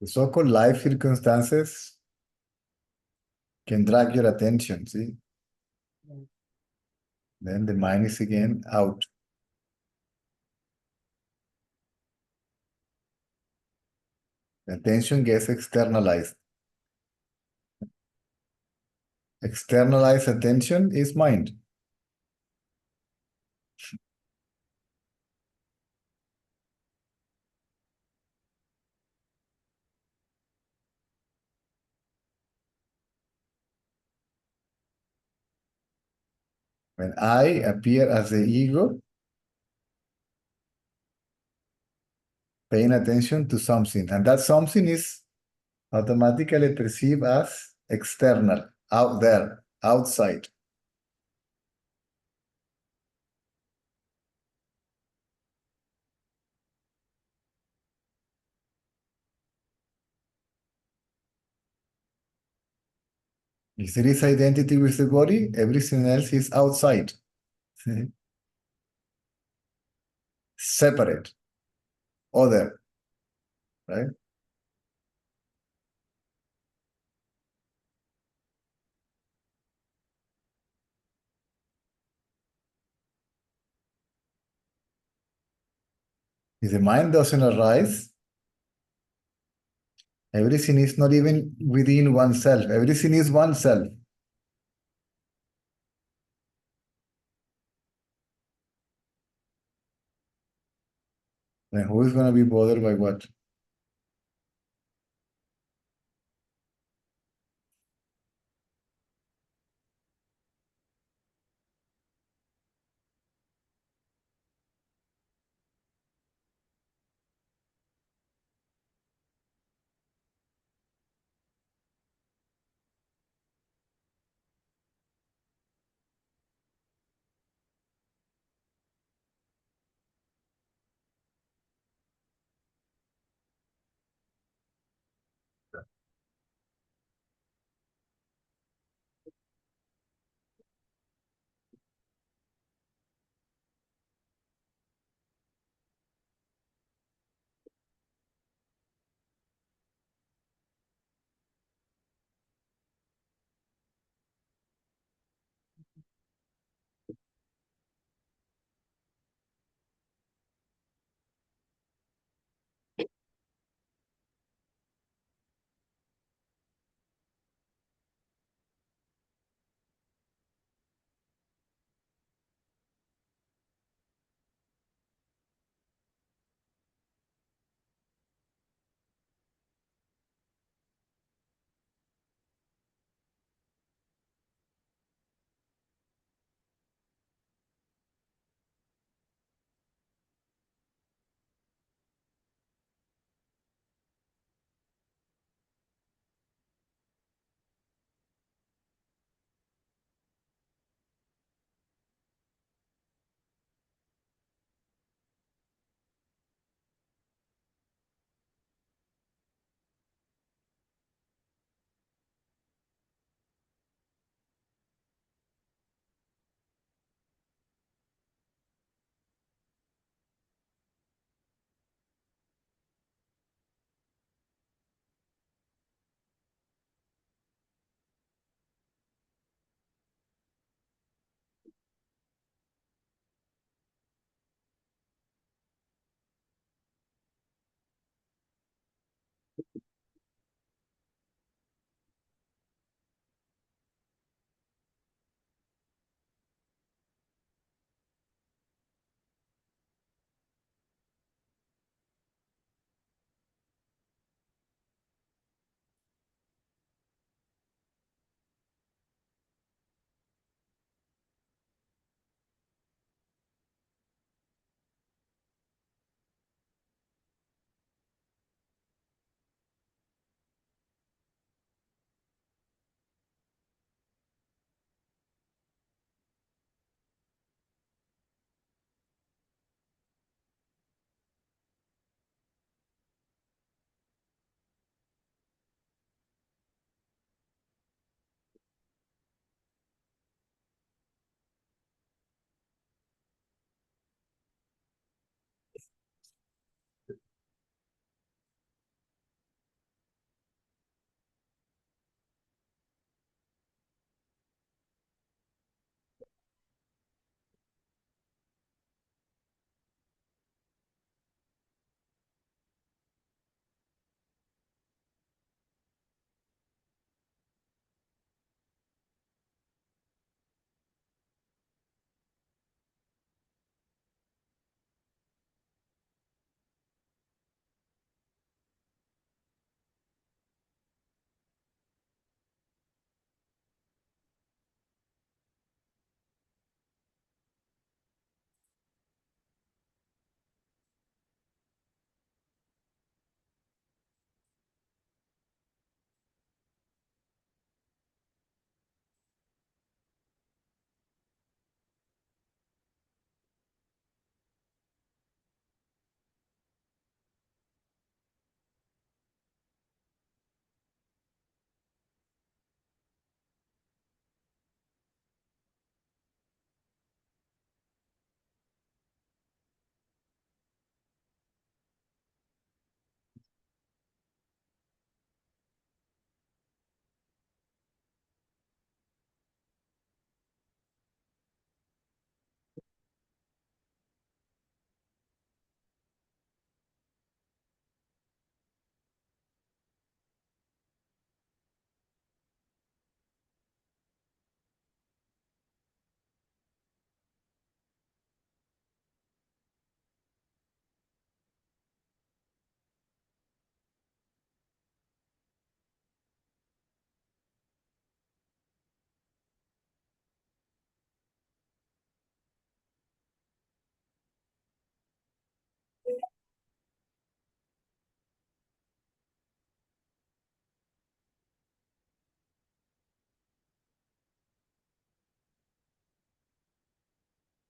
The so-called life circumstances can drag your attention, see? Then the mind is again out. The attention gets externalized. Externalized attention is mind. When I appear as the ego, paying attention to something, and that something is automatically perceived as external, out there, outside. If there is identity with the body, everything else is outside. Separate, other, right? If the mind doesn't arise, everything is not even within oneself. Everything is oneself. Then who is going to be bothered by what?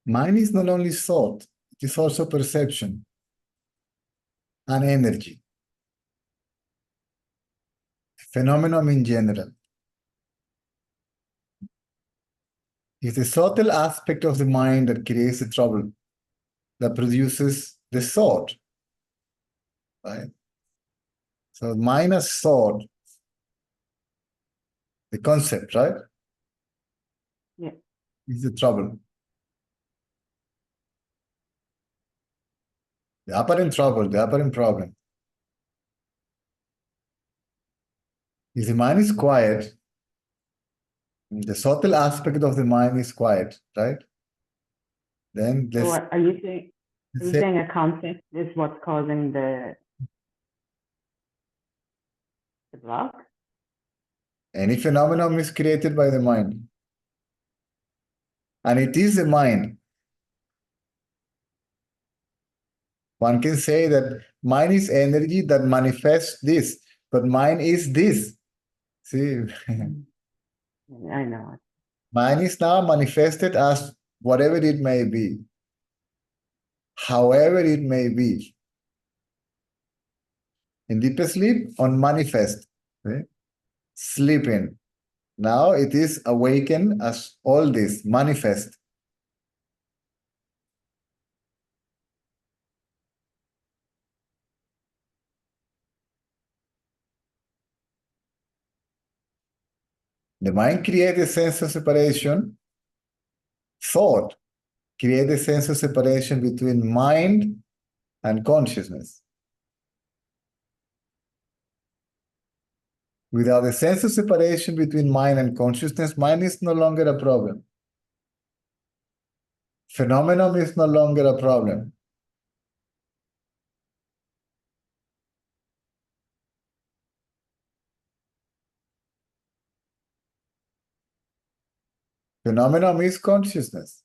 Mind is not only thought, it is also perception and energy. Phenomenon in general. It's the subtle aspect of the mind that creates the trouble, that produces the thought. Right? So mind as thought, the concept, right? Yeah. Is the trouble. The apparent trouble, the apparent problem. If the mind is quiet, the subtle aspect of the mind is quiet, right? Then So let's are you saying, say a concept is what's causing the block? any phenomenon is created by the mind. And it is the mind. One can say that mind is energy that manifests this, but mind is this. See, I know. mind is now manifested as whatever it may be, however it may be. In deep sleep, on manifest, okay? Sleeping. Now it is awakened as all this, manifest. The mind creates a sense of separation. Thought creates a sense of separation between mind and consciousness. Without a sense of separation between mind and consciousness, mind is no longer a problem. Phenomenon is no longer a problem. Phenomenon is consciousness.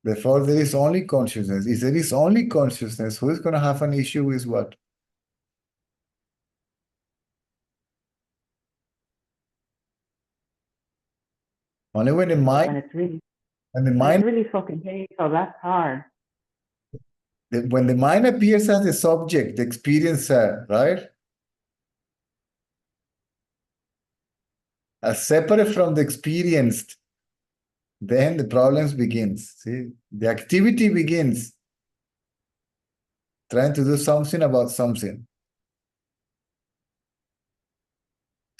Therefore, there is only consciousness. If there is only consciousness, who is going to have an issue with what? Only when the And mind, it's really, when the and mind, it's really fucking painful. That's hard. when the mind appears as the subject, the experiencer, right? As separate from the experienced, then the problems begins. See, the activity begins. Trying to do something about something.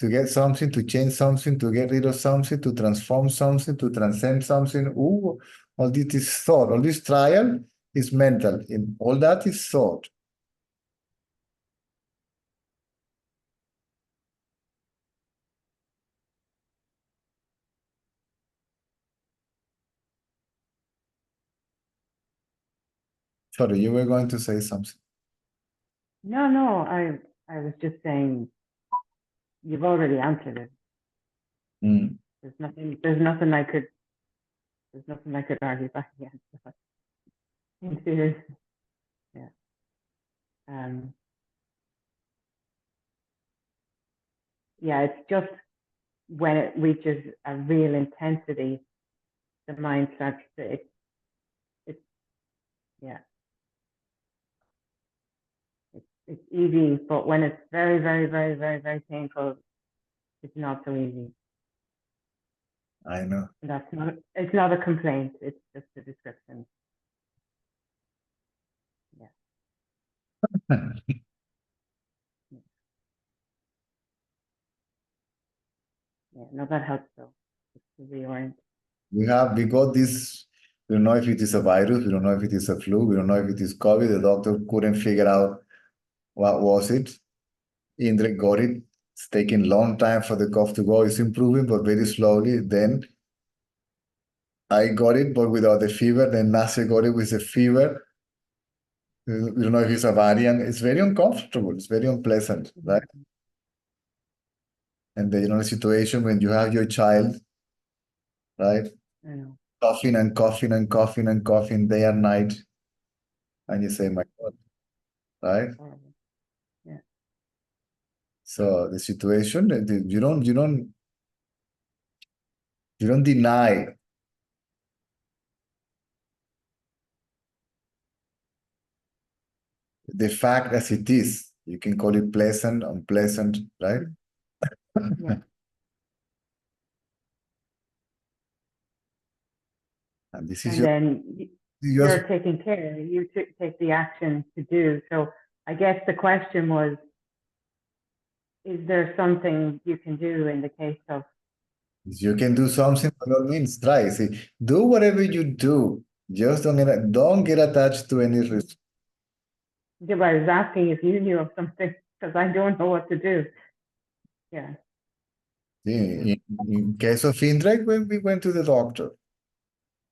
To get something, to change something, to get rid of something, to transform something, to transcend something. Ooh, all this is thought. All this trial is mental. And all that is thought. Sorry, you were going to say something. No, I was just saying you've already answered it. Mm. There's nothing I could argue back against. In serious, yeah. Yeah, it's just when it reaches a real intensity, the mind starts to, yeah. It's easy, but when it's very, very, very, very, very painful, it's not so easy. I know. It's not a complaint, it's just a description. Yeah. Yeah, no, that helps though, just to reorient. We got this, we don't know if it is a virus, we don't know if it is a flu, we don't know if it is COVID. The doctor couldn't figure out what was it. Indrek got it. It's taking a long time for the cough to go. It's improving, but very slowly. Then I got it, but without the fever. Then Nase got it with the fever. We don't know if it's a variant. It's very uncomfortable. It's very unpleasant, right? And then, the situation when you have your child, right? I know. Coughing and coughing and coughing and coughing day and night. And you say, my God, right? Horrible. Yeah. So the situation, you don't deny the fact as it is. You can call it pleasant, unpleasant, right? Yeah. And this is And then your you're taking care, you take the action to do. So I guess the question was, is there something you can do in the case of, you can do something by all means. Try. See, do whatever you do. Just don't get attached to any risk. I was asking if you knew of something, because I don't know what to do. Yeah. In case of Indrek, when we went to the doctor,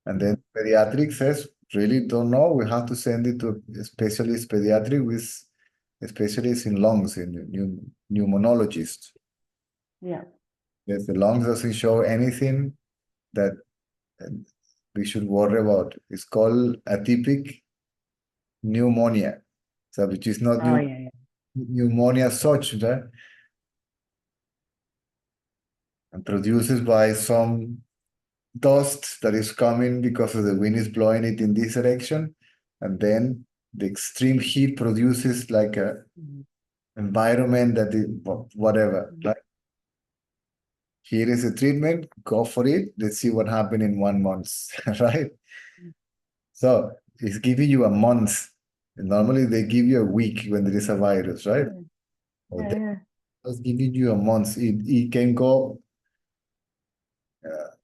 and then pediatric says, really don't know. We have to send it to a specialist pediatric with a specialist in lungs, in pneumonologist. Yeah. If the lungs doesn't show anything that we should worry about. It's called atypic pneumonia. So which is not Oh, yeah. pneumonia such, right? And produces by some dust that is coming because of the wind is blowing it in this direction. And then the extreme heat produces like a environment that is whatever. Right? Here is a treatment, go for it. Let's see what happened in 1 month, right? So it's giving you a month. Normally they give you a week when there is a virus, right? Or they Yeah. just giving you a month. It can go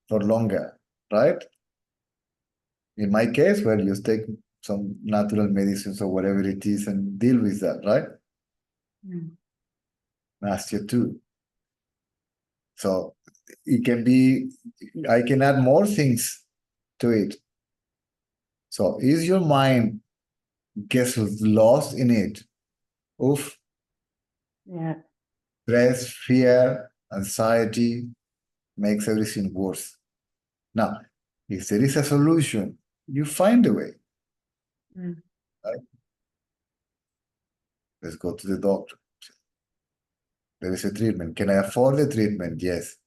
for longer, right? In my case, well, you take some natural medicines or whatever it is and deal with that, right? Last year too. So it can be, I can add more things to it. So is your mind gets lost in it? Oof, Yeah. stress, fear, anxiety makes everything worse. Now, if there is a solution, you find a way. Right? Let's go to the doctor. There is a treatment. Can I afford the treatment? Yes.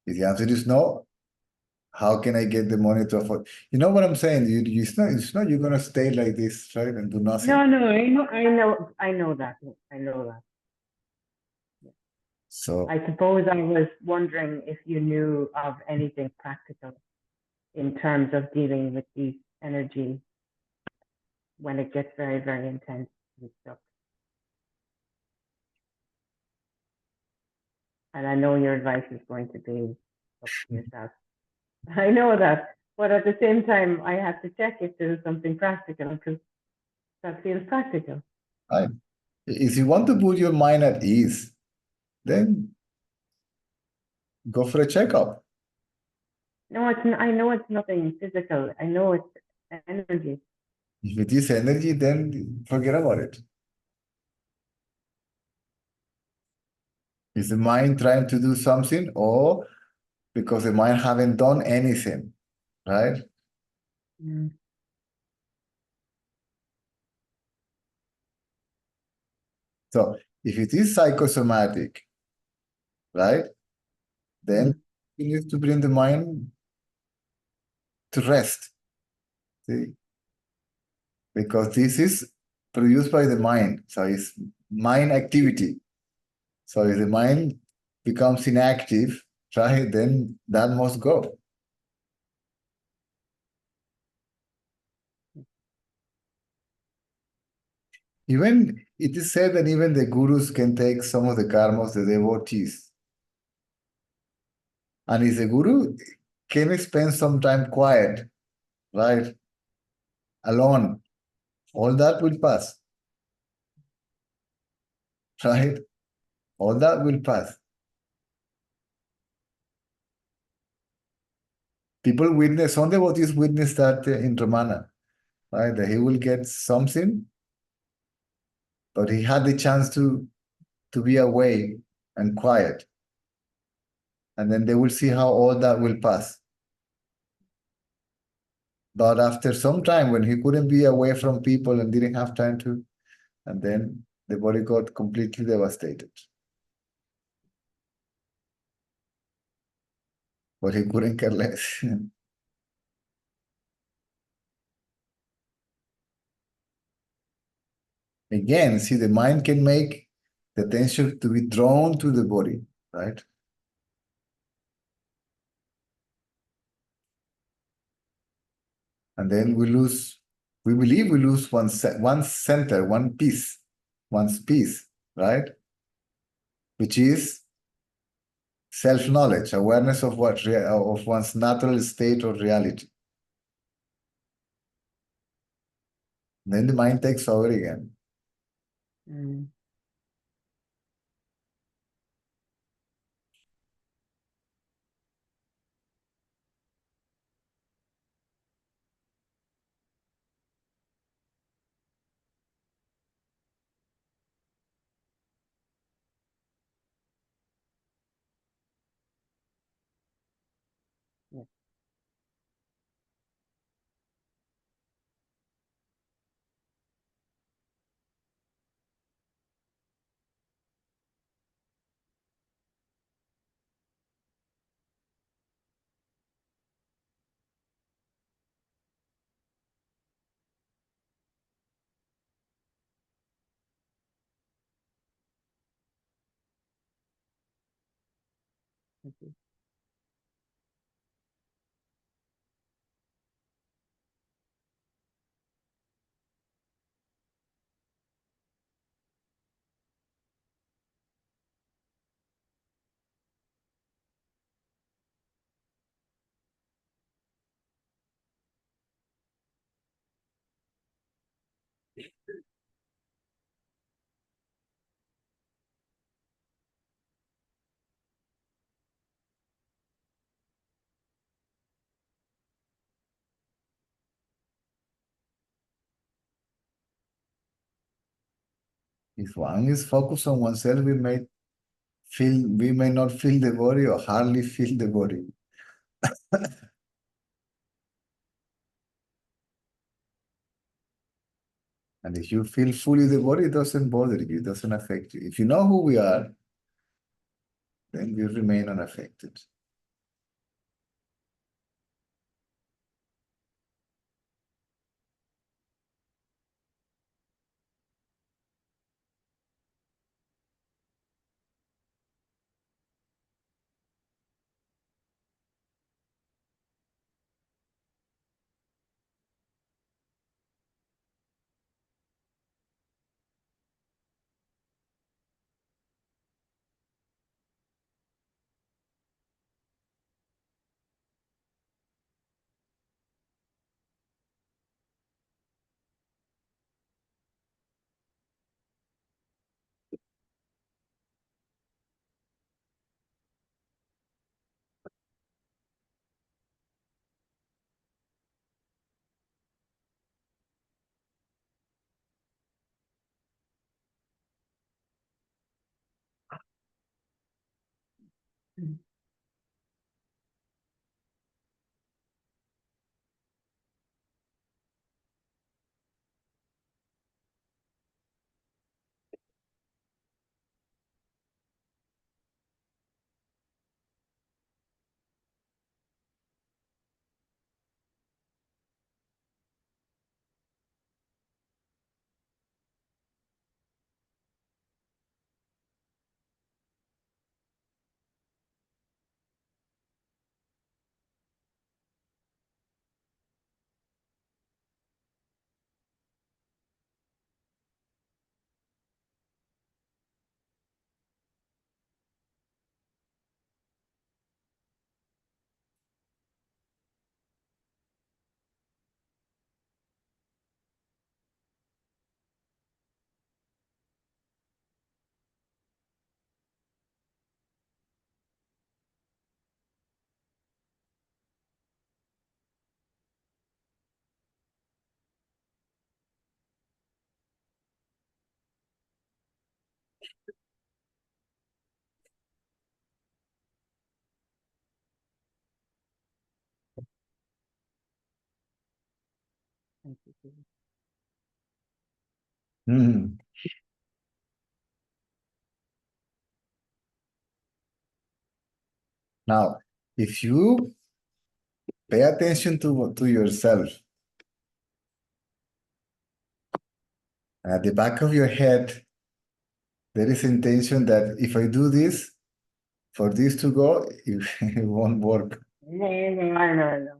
If the answer is no, how can I get the money to afford? You know what I'm saying? It's not you're gonna stay like this, right, and do nothing. No, I know that. So I suppose I was wondering if you knew of anything practical in terms of dealing with these energy when it gets very, very intense and stuff. And I know your advice is going to be up to yourself. I know that, but at the same time, I have to check if there's something practical because that feels practical. right. If you want to put your mind at ease, then go for a checkup. No, I know it's nothing physical. I know it's energy. If it is energy, then forget about it. Is the mind trying to do something, or because the mind haven't done anything, right? So if it is psychosomatic, right, then you need to bring the mind to rest. See? Because this is produced by the mind. So it's mind activity. So if the mind becomes inactive, right, then that must go. Even it is said that even the gurus can take some of the karma of the devotees. And if the guru can spend some time quiet, right, alone, all that will pass. Right? All that will pass. People witness, some devotees witness that in Ramana, right? That he will get something, but he had the chance to be away and quiet. And then they will see how all that will pass. But after some time, when he couldn't be away from people and didn't have time to, and then the body got completely devastated. But he couldn't care less. Again, see, the mind can make the attention to be drawn to the body, right? And then we believe we lose one center, one piece, right? Which is self-knowledge, awareness of of one's natural state or reality. Then the mind takes over again. Mm. Yeah. Okay. If one is focused on oneself, we may not feel the body or hardly feel the body. And if you feel fully the body, it doesn't bother you, it doesn't affect you. If you know who we are, then we remain unaffected. Mm. Thank you, Susan. Mhm. Now, if you pay attention to yourself At the back of your head, there is intention that if I do this, for this to go, it won't work. No.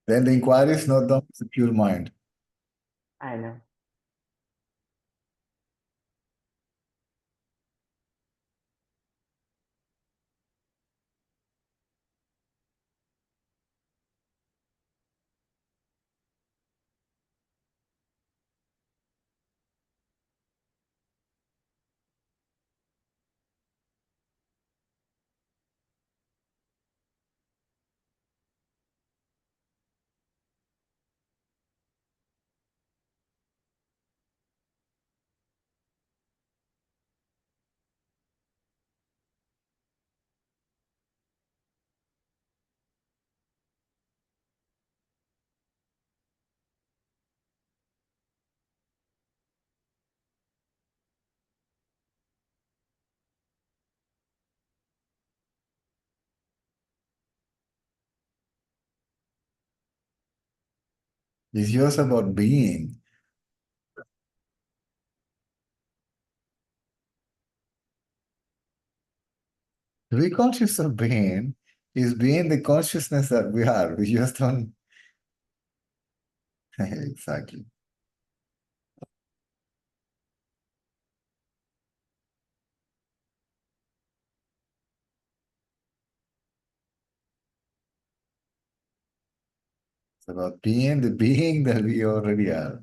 Then the inquiry is not done with the pure mind. I know. It's just about being. To be conscious of being is being the consciousness that we are. We just don't. Exactly. It's about being the being that we already are.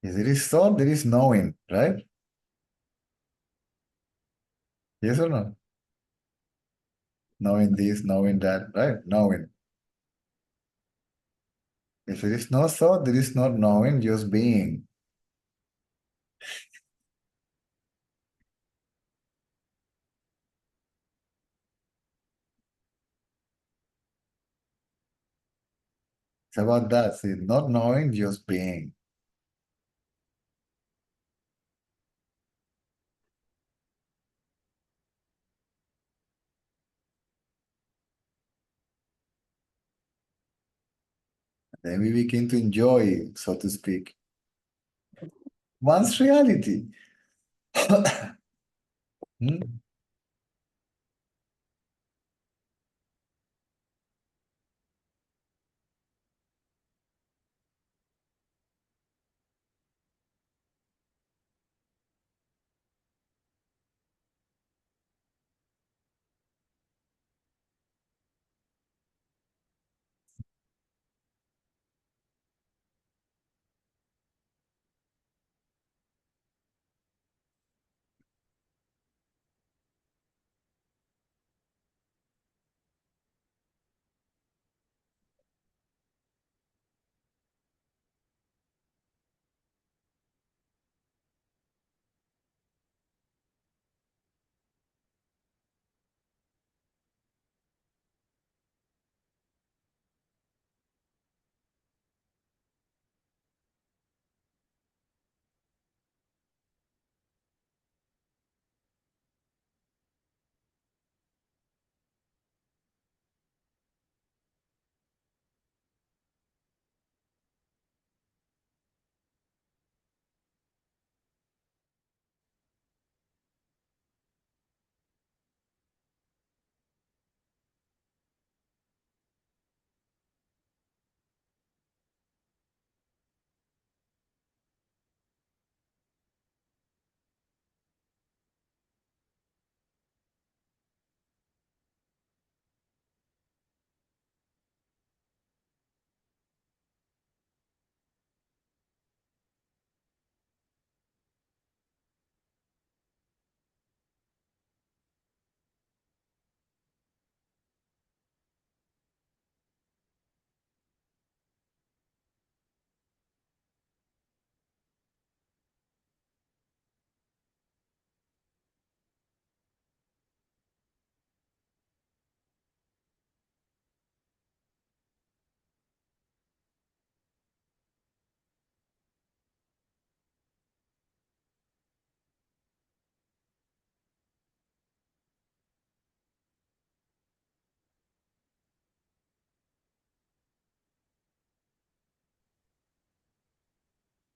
If there is thought, there is knowing, right? Yes or no? Knowing this, knowing that, right? Knowing. If there is no thought, there is not knowing, just being. It's about that. See, not knowing, just being. Then we begin to enjoy, so to speak, one's reality. Hmm?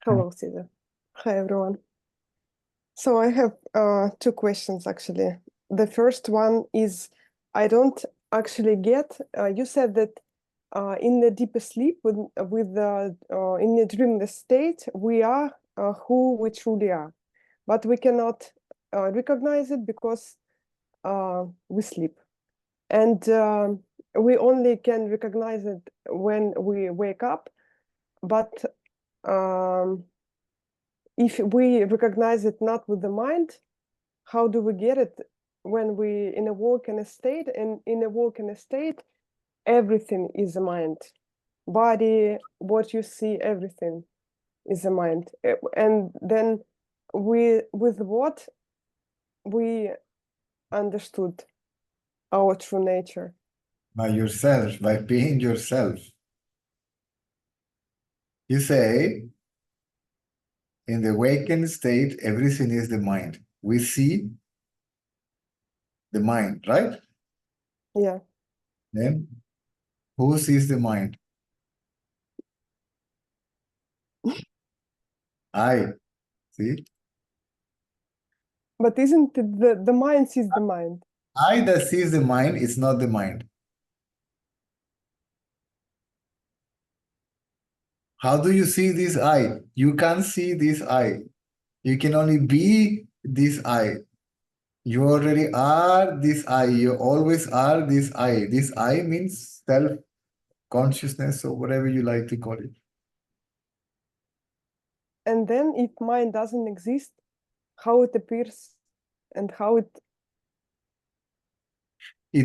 Hello, Cesar. Hi, everyone. So I have two questions, actually. The first one is, I don't actually get, you said that in the deepest sleep, in the dreamless state, we are who we truly are. But we cannot recognize it because we sleep. And we only can recognize it when we wake up. But if we recognize it not with the mind, how do we get it when we in a walking state? And in a walking state, everything is a mind. Body, what you see, everything is a mind. And then with what we understood our true nature. By yourself, by being yourself. You say, in the awakened state, everything is the mind. We see the mind, right? Yeah. Then, who sees the mind? I. See? But isn't it the mind sees the mind? I that sees the mind is not the mind. How do you see this I? You can't see this I. You can only be this I. You already are this I. You always are this I. This I means self-consciousness or whatever you like to call it. And then if mind doesn't exist, how it appears and how it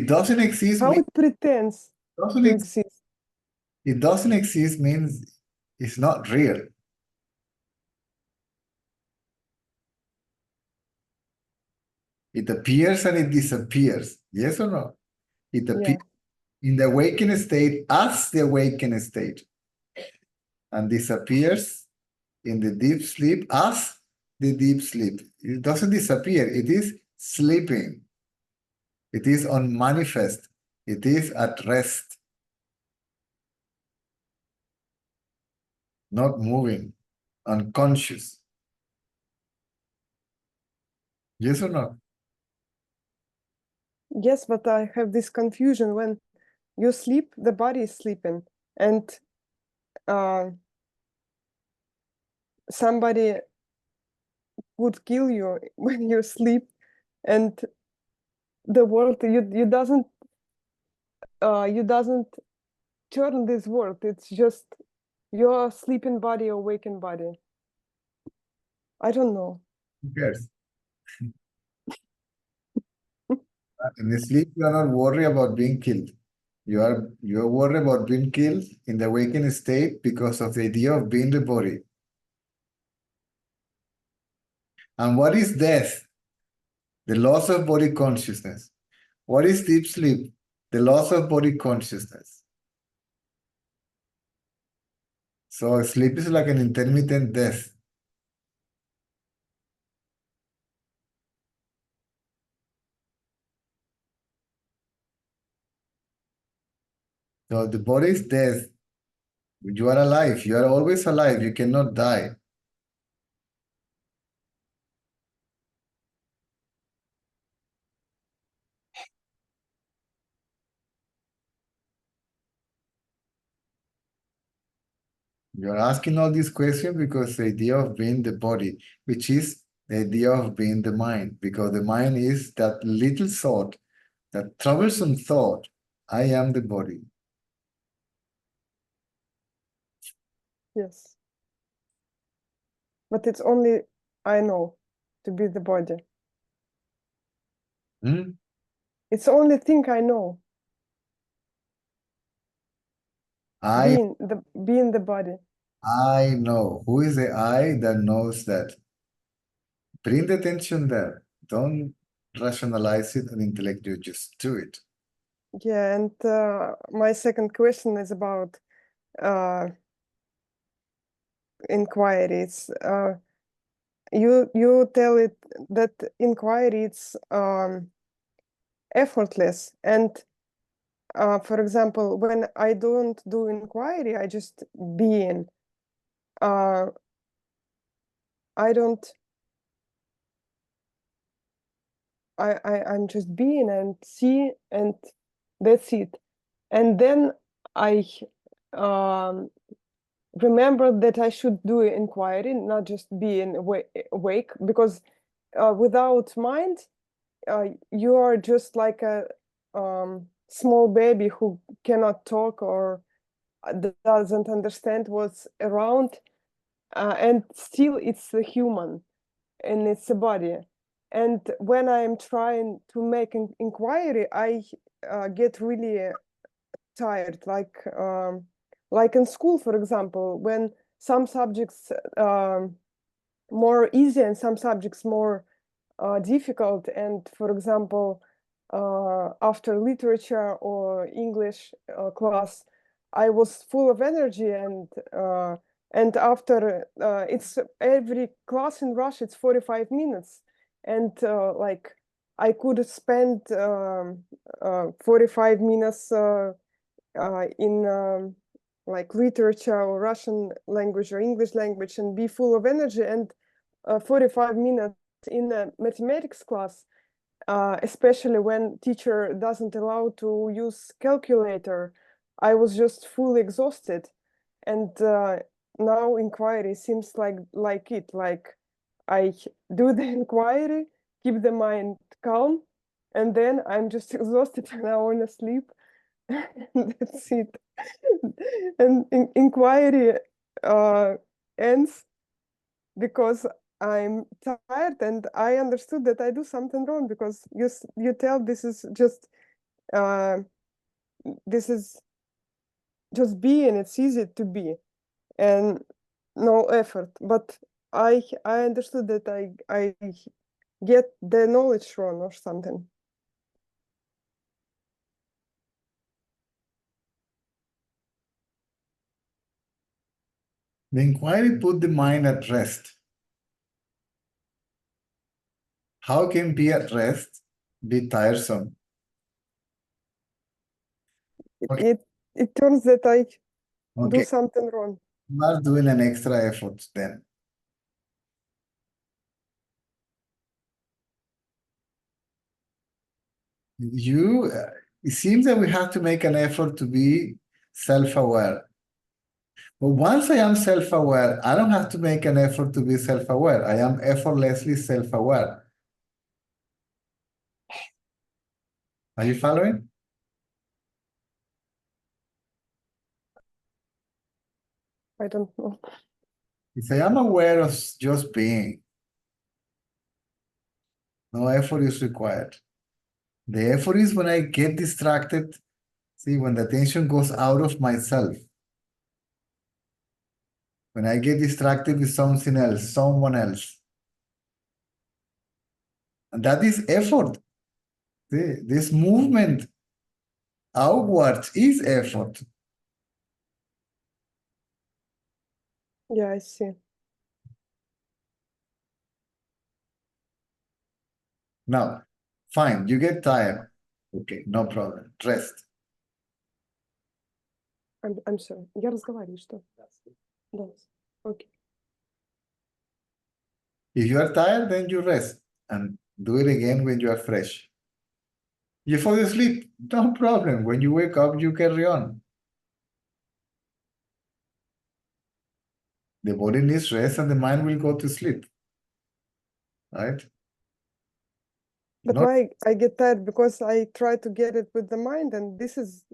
doesn't exist. how it pretends to exist. It doesn't exist means it's not real. It appears and it disappears. Yes or no? It appears in the awakened state as the awakened state and disappears in the deep sleep as the deep sleep. It doesn't disappear. It is sleeping. It is unmanifest. It is at rest. Not moving. Unconscious. Yes or no? Yes, but I have this confusion. When you sleep, the body is sleeping, and somebody would kill you when you sleep, and the world you doesn't turn this world. It's just your sleeping body or waking body. I don't know. Who cares? In the sleep, you are not worried about being killed. You are worried about being killed in the awakened state because of the idea of being the body. And what is death? The loss of body consciousness. What is deep sleep? The loss of body consciousness. So sleep is like an intermittent death. So the body is death. You are alive. You are always alive. You cannot die. You're asking all these questions because the idea of being the body, which is the idea of being the mind, because the mind is that little thought, that troublesome thought, I am the body. Yes. But it's only I know to be the body. Hmm? It's the only thing I know. Being the body. I know. Who is the I that knows that? Bring the attention there. Don't rationalize it and intellectually, just do it. Yeah, and my second question is about inquiry. It's you tell it that inquiry it's effortless, and for example, when I don't do inquiry, I just being. I don't, I'm just being and see, and that's it. And then I remembered that I should do inquiry, not just being awake, because without mind, you are just like a small baby who cannot talk or doesn't understand what's around, and still it's a human and it's a body. And when I'm trying to make an inquiry, I get really tired, like in school, for example, when some subjects more easy and some subjects more difficult. And for example, after literature or English class, I was full of energy, and after it's every class in Russia, it's 45 minutes, and like I could spend 45 minutes in like literature or Russian language or English language and be full of energy, and 45 minutes in a mathematics class, especially when teacher doesn't allow to use calculator, I was just fully exhausted. And now inquiry seems like it, like I do the inquiry, keep the mind calm, and then I'm just exhausted and I want to sleep. That's it. And inquiry ends because I'm tired, and I understood that I do something wrong, because you tell this is just being. It's easy to be and no effort. But I understood that I get the knowledge wrong or something. The inquiry put the mind at rest. How can be at rest be tiresome? Okay. It turns that I do Okay, something wrong. you are doing an extra effort then. It seems that we have to make an effort to be self-aware. But once I am self-aware, I don't have to make an effort to be self-aware. I am effortlessly self-aware. Are you following? I don't know. If I am aware of just being, no effort is required. The effort is when I get distracted, see, when the attention goes out of myself. When I get distracted with something else, someone else. And that is effort. See, this movement outwards is effort. Yeah, I see. Now, fine, you get tired. Okay, no problem. Rest. I'm sorry. Я разговариваю, что? Да. Okay. If you are tired, then you rest and do it again when you are fresh. You fall asleep, no problem. When you wake up, you carry on. The body needs rest and the mind will go to sleep. Right? But Not why I get tired? Because I try to get it with the mind, and this is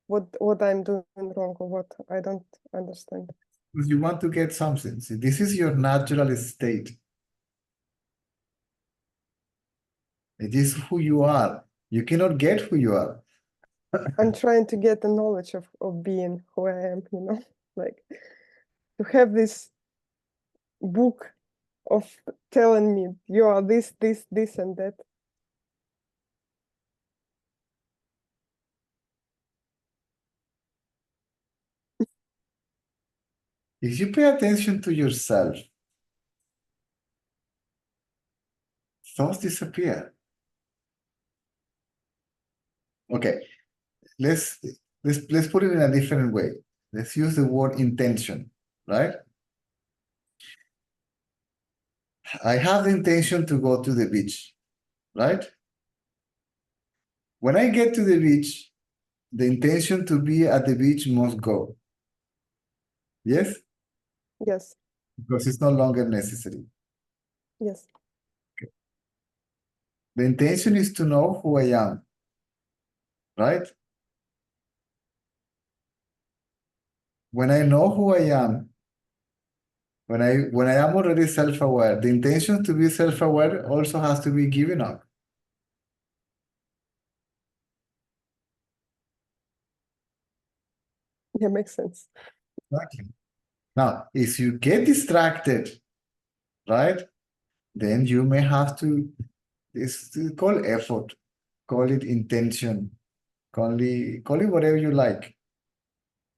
what I'm doing wrong, or what I don't understand. because you want to get something. See, this is your natural state. It is who you are. You cannot get who you are. I'm trying to get the knowledge of being who I am, you know, like to have this book of telling me you are this, and that. If you pay attention to yourself, thoughts disappear. Okay, let's put it in a different way. Let's use the word intention, right? I have the intention to go to the beach, right? When I get to the beach, the intention to be at the beach must go. Yes? Yes. Because it's no longer necessary. Yes. The intention is to know who I am, right? When I know who I am, when I am already self-aware, the intention to be self-aware also has to be given up. Yeah, makes sense. Exactly. Now, if you get distracted, right, then you may have to, it's called effort, call it intention, call it whatever you like.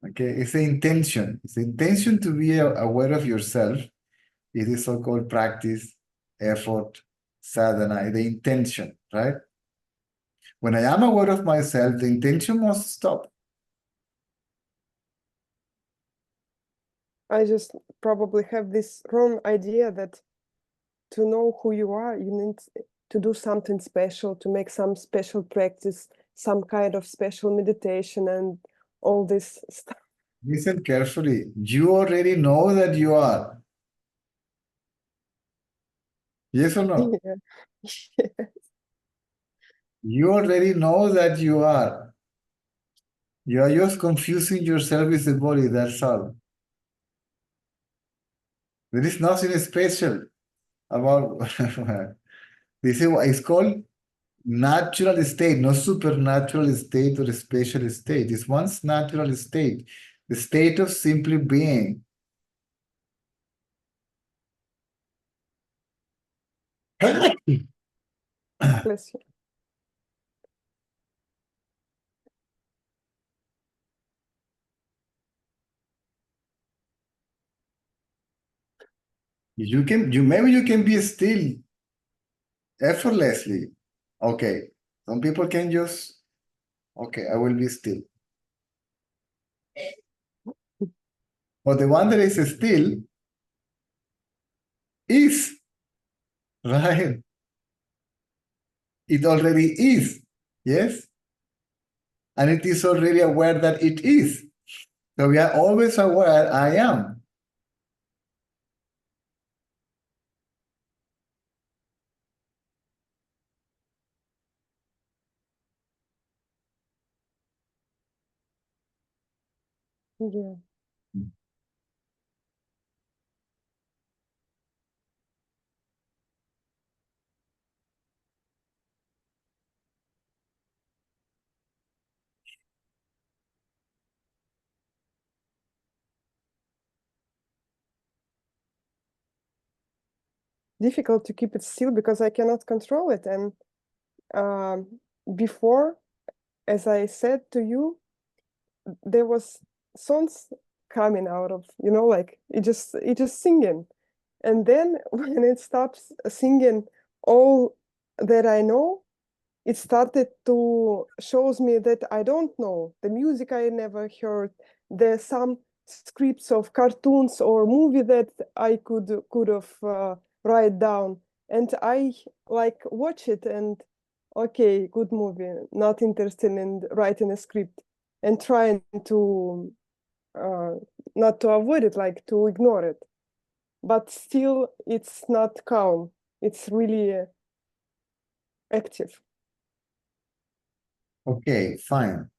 Okay, it's the intention. It's the intention to be aware of yourself. It is so-called practice, effort, sadhana, the intention, right? When I am aware of myself, the intention must stop. I just probably have this wrong idea that to know who you are, you need to do something special, to make some special practice, some kind of special meditation and all this stuff. Listen carefully. You already know that you are. Yes or no? Yeah. You already know that you are. You are just confusing yourself with the body, that's all. There is nothing special about this is what it's called natural state, not supernatural state or special state. It's one's natural state, the state of simply being. Bless you. Maybe you can be still effortlessly. Okay, some people can just, okay, I will be still. But the one that is still is, right? It already is, yes? And it is already aware that it is. So we are always aware, I am. Yeah. Difficult to keep it still because I cannot control it. And before, as I said to you, there was songs coming out of, like it just singing. And then when it stops singing all that I know, it started to shows me that I don't know the music I never heard. There's some scripts of cartoons or movie that I could have write down, and I like watch it and okay, good movie, not interested in writing a script and trying to not to avoid it, like to ignore it, but still it's not calm, it's really active. Okay, fine.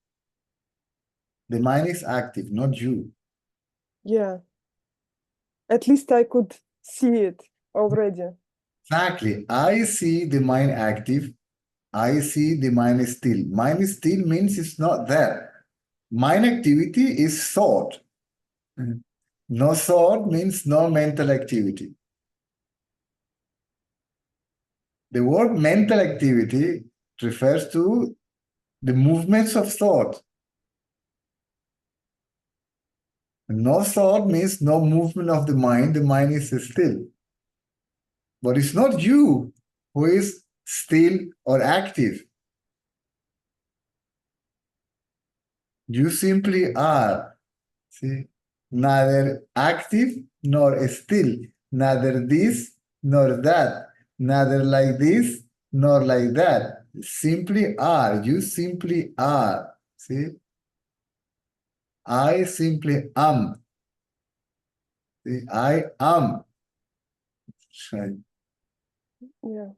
The mind is active, not you. Yeah, at least I could see it already. Exactly. I see the mind active. I see the mind still. Mind still means it's not there. Mind activity is thought. No thought means no mental activity. The word mental activity refers to the movements of thought. No thought means no movement of the mind is still. But it's not you who is still or active. You simply are. See? Neither active nor still. Neither this nor that, neither like this nor like that. Simply are. You simply are. See? I simply am. See? I am. Right. Yeah.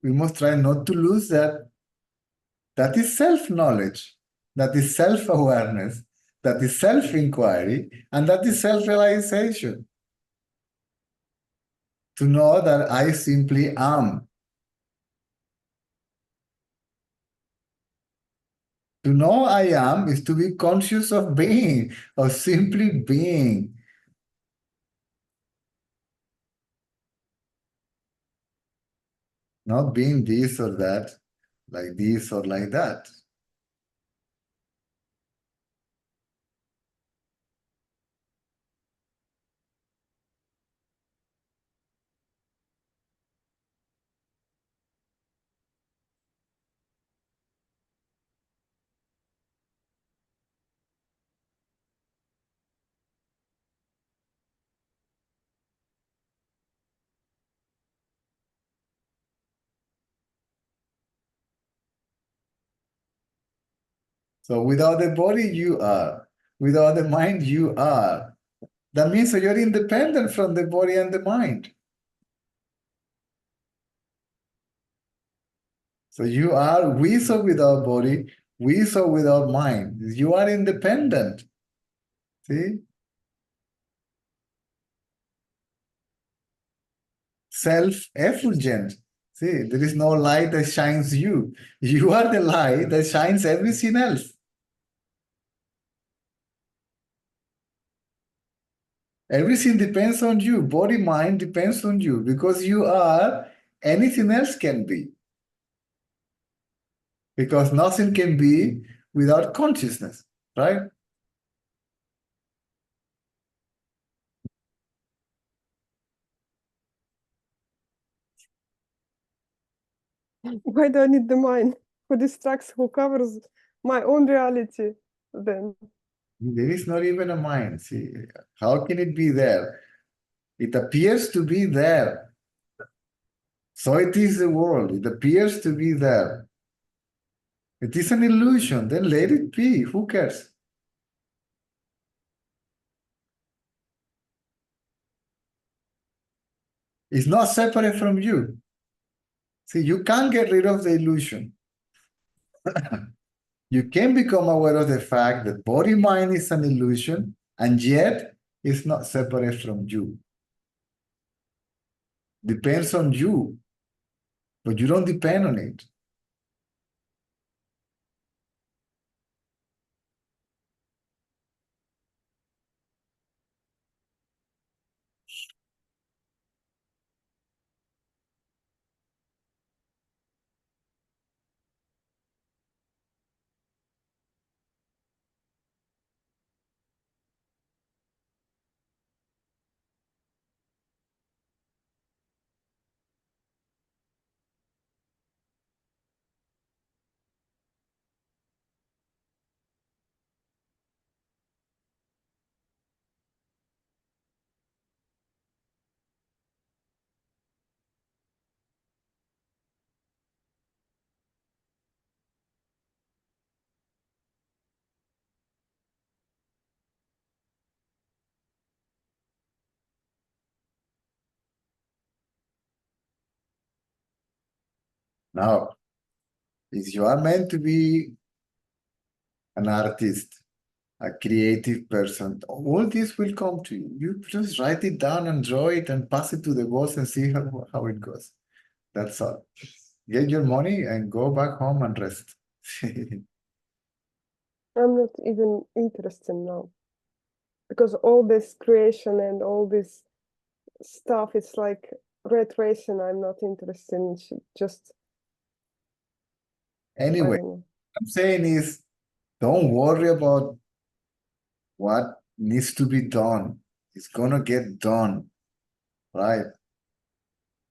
We must try not to lose that. That is self-knowledge. That is self-awareness. That is self-inquiry. And that is self-realization. To know that I simply am. To know I am is to be conscious of being, of simply being. Not being this or that, like this or like that. So without the body, you are. Without the mind, you are. That means that you're independent from the body and the mind. So you are with or without body, with or without mind. You are independent. See? Self-effulgent. See, there is no light that shines you. You are the light that shines everything else. Everything depends on you. Body, mind depends on you because you are, anything else can be. Because nothing can be without consciousness, right? Why do I need the mind? Who distracts, who covers my own reality then? There is not even a mind. See, how can it be there? It appears to be there. So it is the world. It appears to be there. It is an illusion. Then let it be. Who cares? It's not separate from you. See, you can't get rid of the illusion. You can become aware of the fact that body-mind is an illusion, and yet it's not separate from you. Depends on you, but you don't depend on it. Now, if you are meant to be an artist, a creative person, all this will come to you. You just write it down and draw it and pass it to the boss and see how it goes. That's all. Get your money and go back home and rest. I'm not even interested now. Because all this creation and all this stuff, it's like red racing. I'm not interested in just, I Anyway, don't know. what I'm saying is, don't worry about what needs to be done. It's gonna get done, right?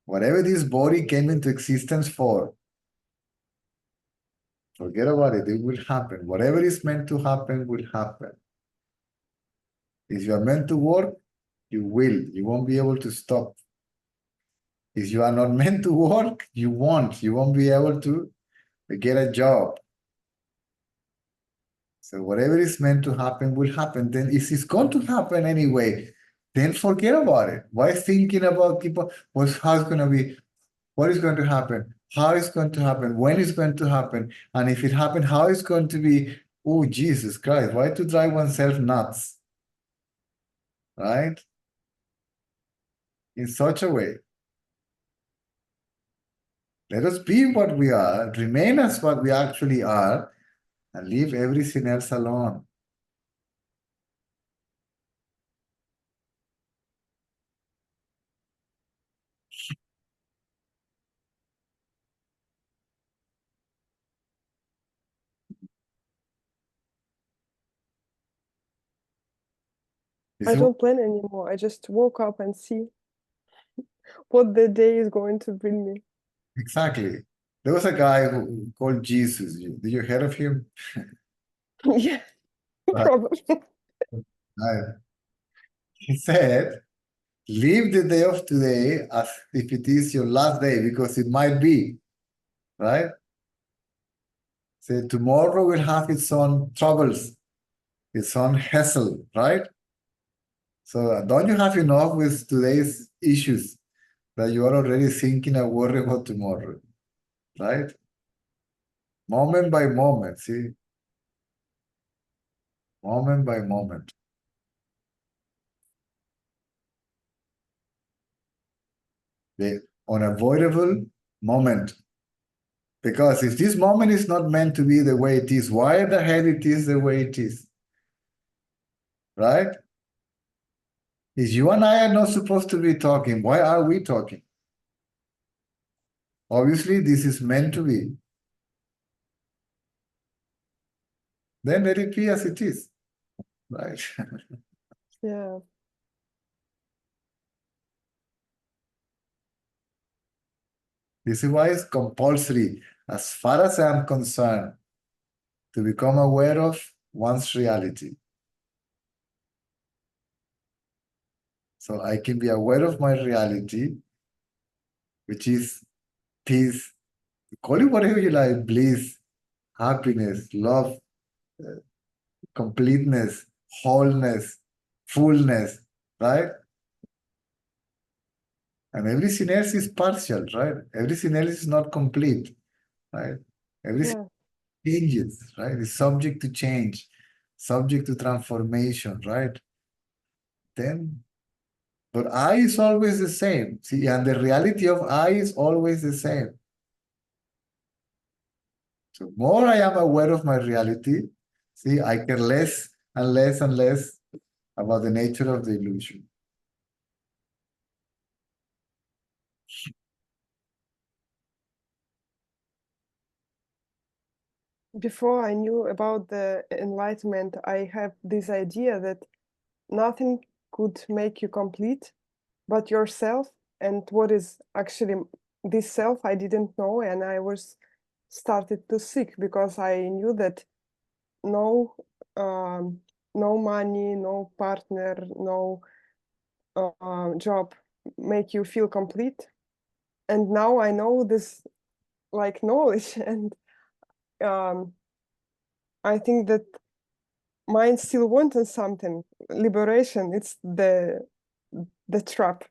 Whatever this body came into existence for, forget about it, it will happen. Whatever is meant to happen will happen. If you are meant to work, you will. You won't be able to stop. If you are not meant to work, you won't. You won't be able to get a job. So whatever is meant to happen will happen. Then if it's going to happen anyway, then forget about it. Why thinking about people? How it's going to be? What is going to happen? How it's going to happen? When it's going to happen? And if it happened, how it's going to be? Oh, Jesus Christ, why to drive oneself nuts? Right? In such a way. Let us be what we are, remain as what we actually are, and leave everything else alone. I don't plan anymore. I just woke up and see what the day is going to bring me. Exactly. There was a guy who called Jesus. Did you hear of him? Yeah, probably. Right. He said, live the day of today as if it is your last day, because it might be, right? Say, tomorrow will have its own troubles, its own hassle, right? So don't you have enough with today's issues that you are already thinking and worrying about tomorrow, right? Moment by moment, see? Moment by moment. The unavoidable moment. Because if this moment is not meant to be the way it is, why the hell it is the way it is? Right? If you and I are not supposed to be talking, why are we talking? Obviously, this is meant to be. Then let it be as it is. Right? Yeah. This is why it's compulsory, as far as I am concerned, to become aware of one's reality. So I can be aware of my reality, which is peace, call it whatever you like, bliss, happiness, love, completeness, wholeness, fullness, right? And everything else is partial, right? Everything else is not complete, right? Everything changes, right? It's subject to change, subject to transformation, right? Then, but I is always the same. See, and the reality of I is always the same. So more I am aware of my reality, see, I care less and less and less about the nature of the illusion. Before I knew about the enlightenment, I have this idea that nothing could make you complete but yourself, and what is actually this self I didn't know, and I was started to seek, because I knew that no money, no partner, no job make you feel complete. And now I know this like knowledge, and I think that mind still wanting something. Liberation, it's the trap,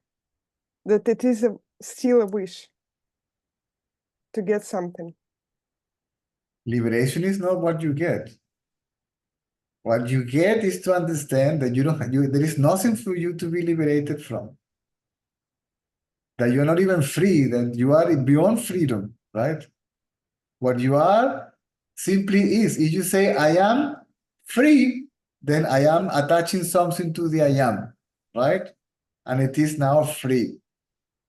that it is still a wish to get something. Liberation is not what you get. What you get is to understand that there is nothing for you to be liberated from. That you're not even free, that you are beyond freedom, right? What you are simply is. If you say, I am free, then I am attaching something to the I am, right? And it is now free.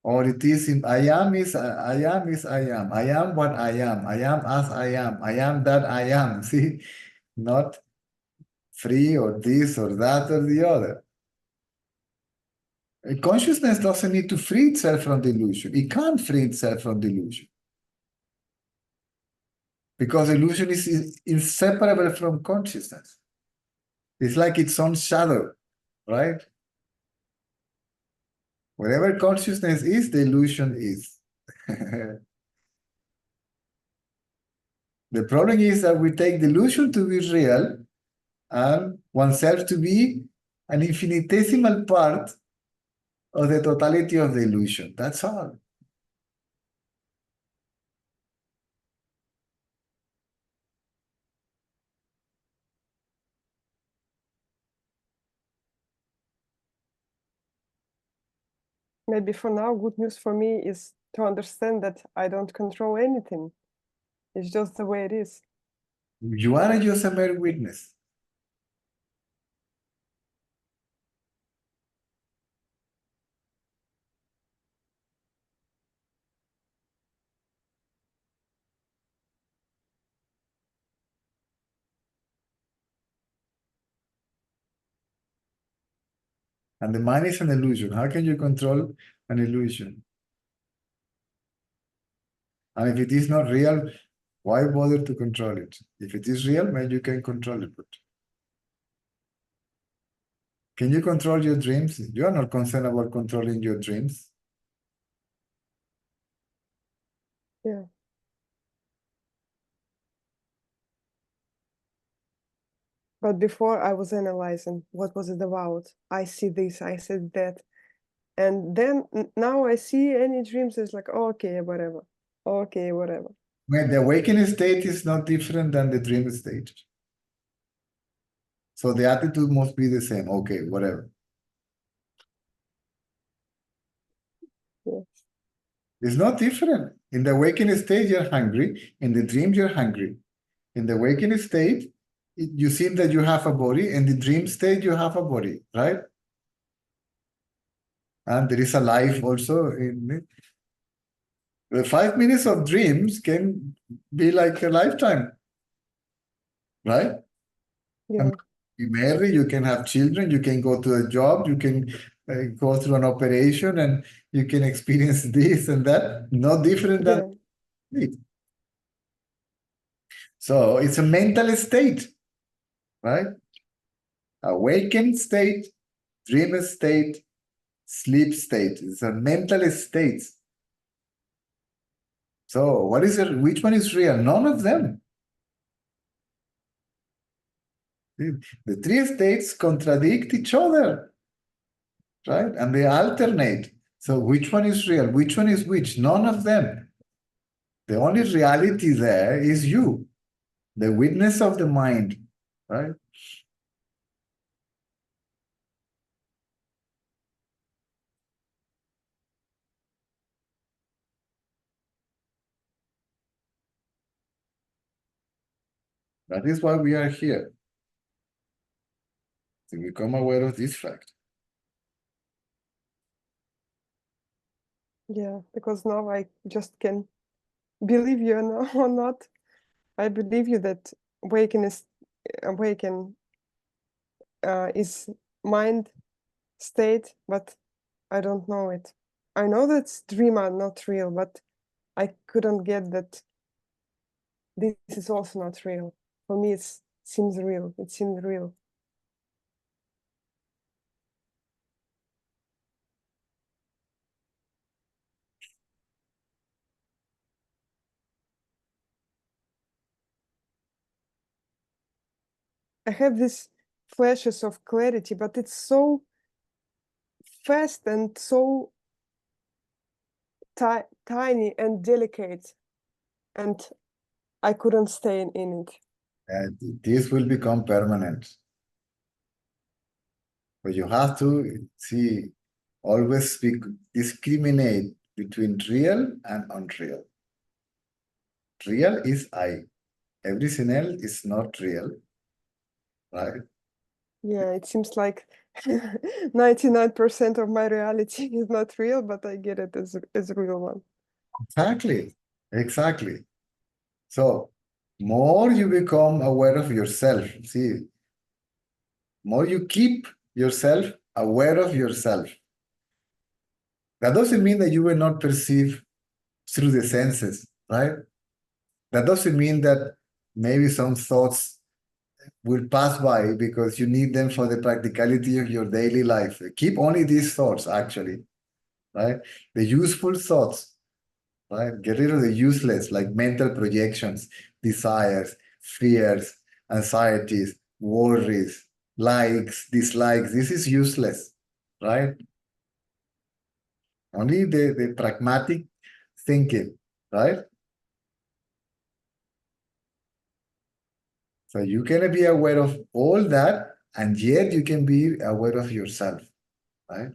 Or it is in I am is I am is I am. I am what I am. I am as I am. I am that I am. See, not free or this or that or the other. Consciousness doesn't need to free itself from the illusion. It can't free itself from the illusion. Because illusion is inseparable from consciousness. It's like its own shadow, right? Wherever consciousness is, the illusion is. The problem is that we take the illusion to be real and oneself to be an infinitesimal part of the totality of the illusion. That's all. Maybe for now, good news for me is to understand that I don't control anything. It's just the way it is. You are just a mere witness. And the mind is an illusion. How can you control an illusion? And if it is not real, why bother to control it? If it is real, maybe you can control it. But can you control your dreams? You are not concerned about controlling your dreams. Yeah. But before I was analyzing what was it about. I see this, I said that. And then now I see any dreams is like, okay, whatever. Okay, whatever. When the awakening state is not different than the dream state. So the attitude must be the same. Okay, whatever. Yes. It's not different. In the awakening state, you're hungry. In the dream, you're hungry. In the awakening state, you see that you have a body. In the dream state, you have a body, right? And there is a life also in it. The 5 minutes of dreams can be like a lifetime, right? Yeah. You marry, you can have children, you can go to a job, you can go through an operation, and you can experience this and that. No different than it. So it's a mental state, right? Awakened state, dream state, sleep state. It's a mental state. So what is it? Which one is real? None of them. The three states contradict each other, right? And they alternate. So which one is real? Which one is which? None of them. The only reality there is you, the witness of the mind, right? That is why we are here, to become aware of this fact. Yeah, because now I just can believe you or not. I believe you that awaken is mind state, but I don't know it. I know that dreams are not real, but I couldn't get that this is also not real. For me, it seems real. It seems real. I have these flashes of clarity, but it's so fast and so tiny and delicate, and I couldn't stay in it. And this will become permanent. But you have to see, always discriminate between real and unreal. Real is I. Everything else is not real, right? Yeah, it seems like 99% of my reality is not real, but I get it as a real one. Exactly, exactly. So, more you become aware of yourself, see, more you keep yourself aware of yourself, That doesn't mean that you will not perceive through the senses, right? That doesn't mean that maybe some thoughts will pass by because you need them for the practicality of your daily life. Keep only these thoughts, actually, right? The useful thoughts, right? Get rid of the useless, like mental projections, desires, fears, anxieties, worries, likes, dislikes. This is useless, right? Only the pragmatic thinking, right? So you can be aware of all that, and yet you can be aware of yourself, right?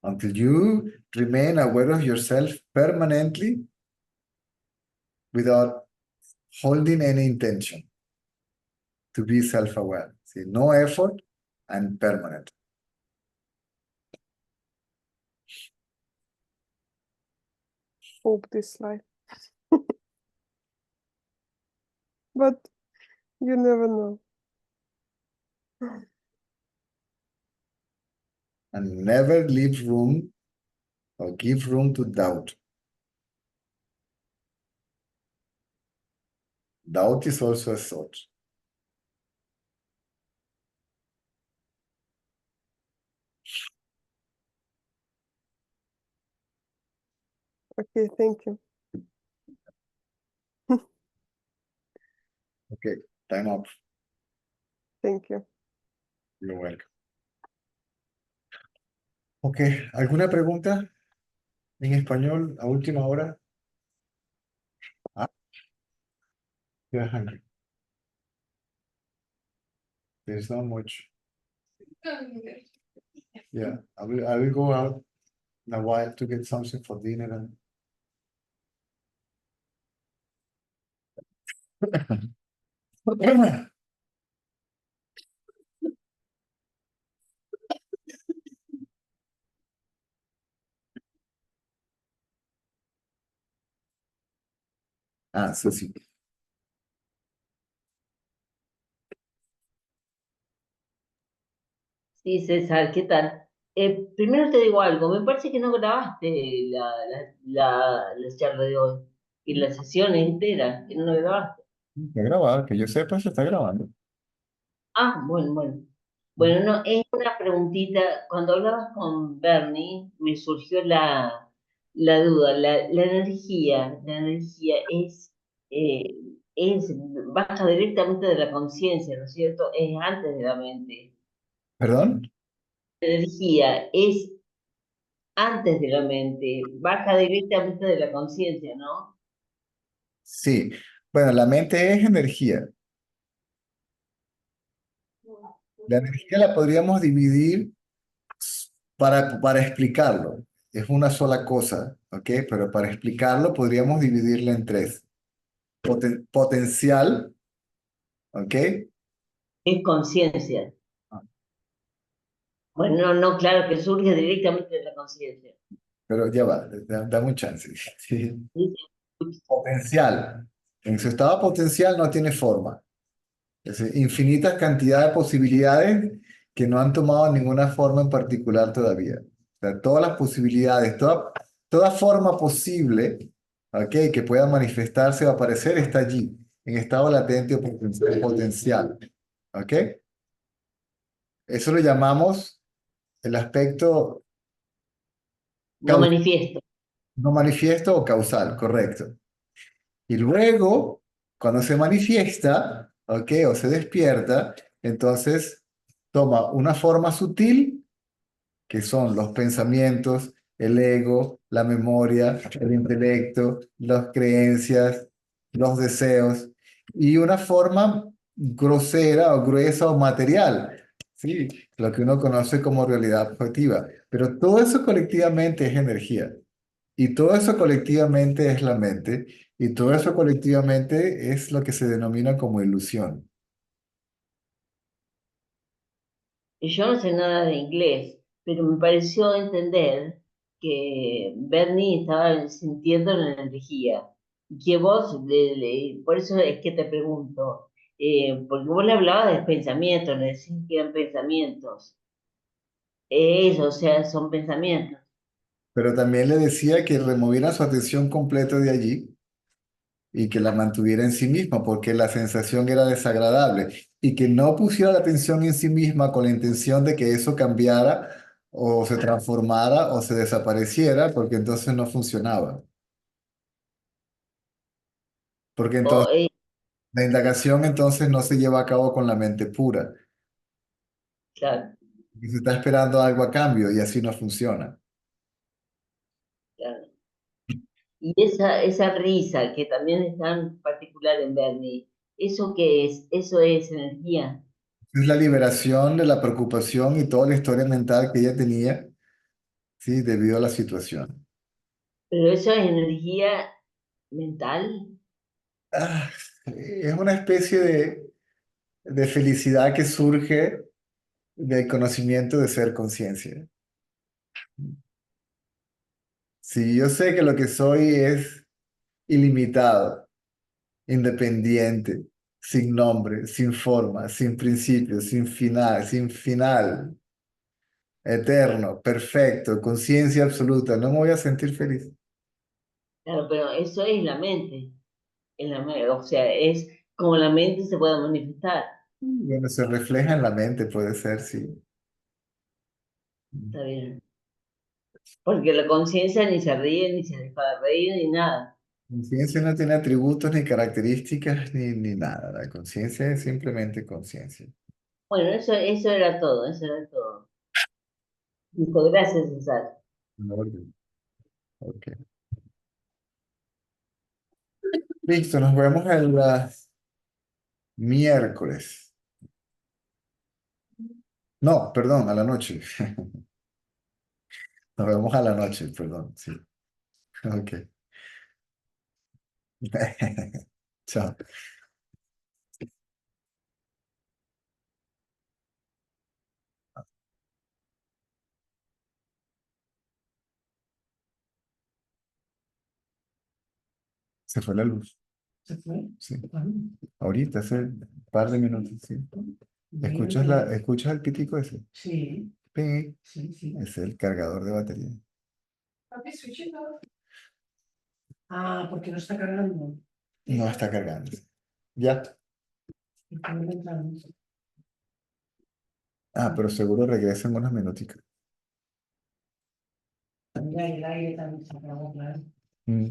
Until you remain aware of yourself permanently without holding any intention to be self-aware. See, no effort and permanent. Hope this life. But you never know. And never leave room or give room to doubt. Doubt is also a thought. Okay, thank you. Okay, time up. Thank you. You're welcome. Okay, ¿alguna pregunta en español a última hora? Ah, you're hungry. There's not much. Yeah, I will go out in a while to get something for dinner and ah, so sí. Sí, César, ¿qué tal? Primero te digo algo, me parece que no grabaste la charla de hoy y la sesión entera, que no la grabaste. Está grabado, que yo sepa, se está grabando. Ah, bueno, bueno. Bueno, no, es una preguntita. Cuando hablabas con Bernie, me surgió la duda. La energía eh, baja directamente de la conciencia, ¿no es cierto? Es antes de la mente. ¿Perdón? La energía es antes de la mente, baja directamente de la conciencia, ¿no? Sí. Bueno, la mente es energía. La energía la podríamos dividir para explicarlo. Es una sola cosa, ¿ok? Pero para explicarlo podríamos dividirla en tres. Potencial, ¿ok? Es conciencia. Ah, Bueno, no, no, claro que surge directamente de la conciencia. pero ya va, dame un chance. Sí. ¿Sí? Potencial. En su estado potencial no tiene forma. Es decir, infinitas cantidades de posibilidades que no han tomado ninguna forma en particular todavía. O sea, todas las posibilidades, toda forma posible, ¿ok? Que pueda manifestarse o aparecer está allí, en estado latente o potencial. ¿Ok? Eso lo llamamos el aspecto No manifiesto. no manifiesto o causal, correcto. Y luego, cuando se manifiesta, ¿ok? O se despierta, entonces toma una forma sutil, que son los pensamientos, el ego, la memoria, el intelecto, las creencias, los deseos, y una forma grosera o gruesa o material, ¿sí? Lo que uno conoce como realidad objetiva. Pero todo eso colectivamente es energía. Y todo eso colectivamente es la mente, y todo eso colectivamente es lo que se denomina como ilusión. Y yo no sé nada de inglés, pero me pareció entender que Bernie estaba sintiendo la energía. que vos, por eso es que te pregunto, porque vos le hablabas de pensamientos, le decís que eran pensamientos. Eso, o sea, son pensamientos. Pero también le decía que removiera su atención completo de allí y que la mantuviera en sí misma, porque la sensación era desagradable, y que no pusiera la atención en sí misma con la intención de que eso cambiara o se transformara o se desapareciera, porque entonces no funcionaba. Porque O, entonces la indagación entonces no se lleva a cabo con la mente pura, claro, y se está esperando algo a cambio y así no funciona. claro. Y esa risa que también es tan particular en Bernie, ¿eso qué es? Eso es energía. Es la liberación de la preocupación y toda la historia mental que ella tenía, sí, debido a la situación. Pero eso es energía mental. Ah, es una especie de felicidad que surge del conocimiento de ser conciencia. Si yo sé que lo que soy es ilimitado, independiente, sin nombre, sin forma, sin principio, sin final, eterno, perfecto, conciencia absoluta, no me voy a sentir feliz. Claro, pero eso es la mente. O sea, es como la mente se puede manifestar. Bueno, se refleja en la mente, puede ser, sí. Está bien. Porque la conciencia ni se ríe, ni se deja de reír, ni nada. Conciencia no tiene atributos ni características ni nada. La conciencia es simplemente conciencia. Bueno, eso era todo, eso era todo. Dijo, gracias, César. Orden. Ok. Listo, nos vemos el miércoles. No, perdón, a la noche. Nos vemos a la noche, perdón, sí. Ok. Chao. Se fue la luz. ¿Se fue? Sí. ¿Cuándo? Ahorita, hace un par de minutos, sí. ¿Escuchas el pitico ese? Sí, Pi. sí, sí. Es el cargador de batería. Papi, switch it off. Ah, porque no está cargando. No está cargando. Ya. Está entrando. Ah, pero seguro regresa en unos minuticos. Mira, el aire también se acabó, claro. Mm.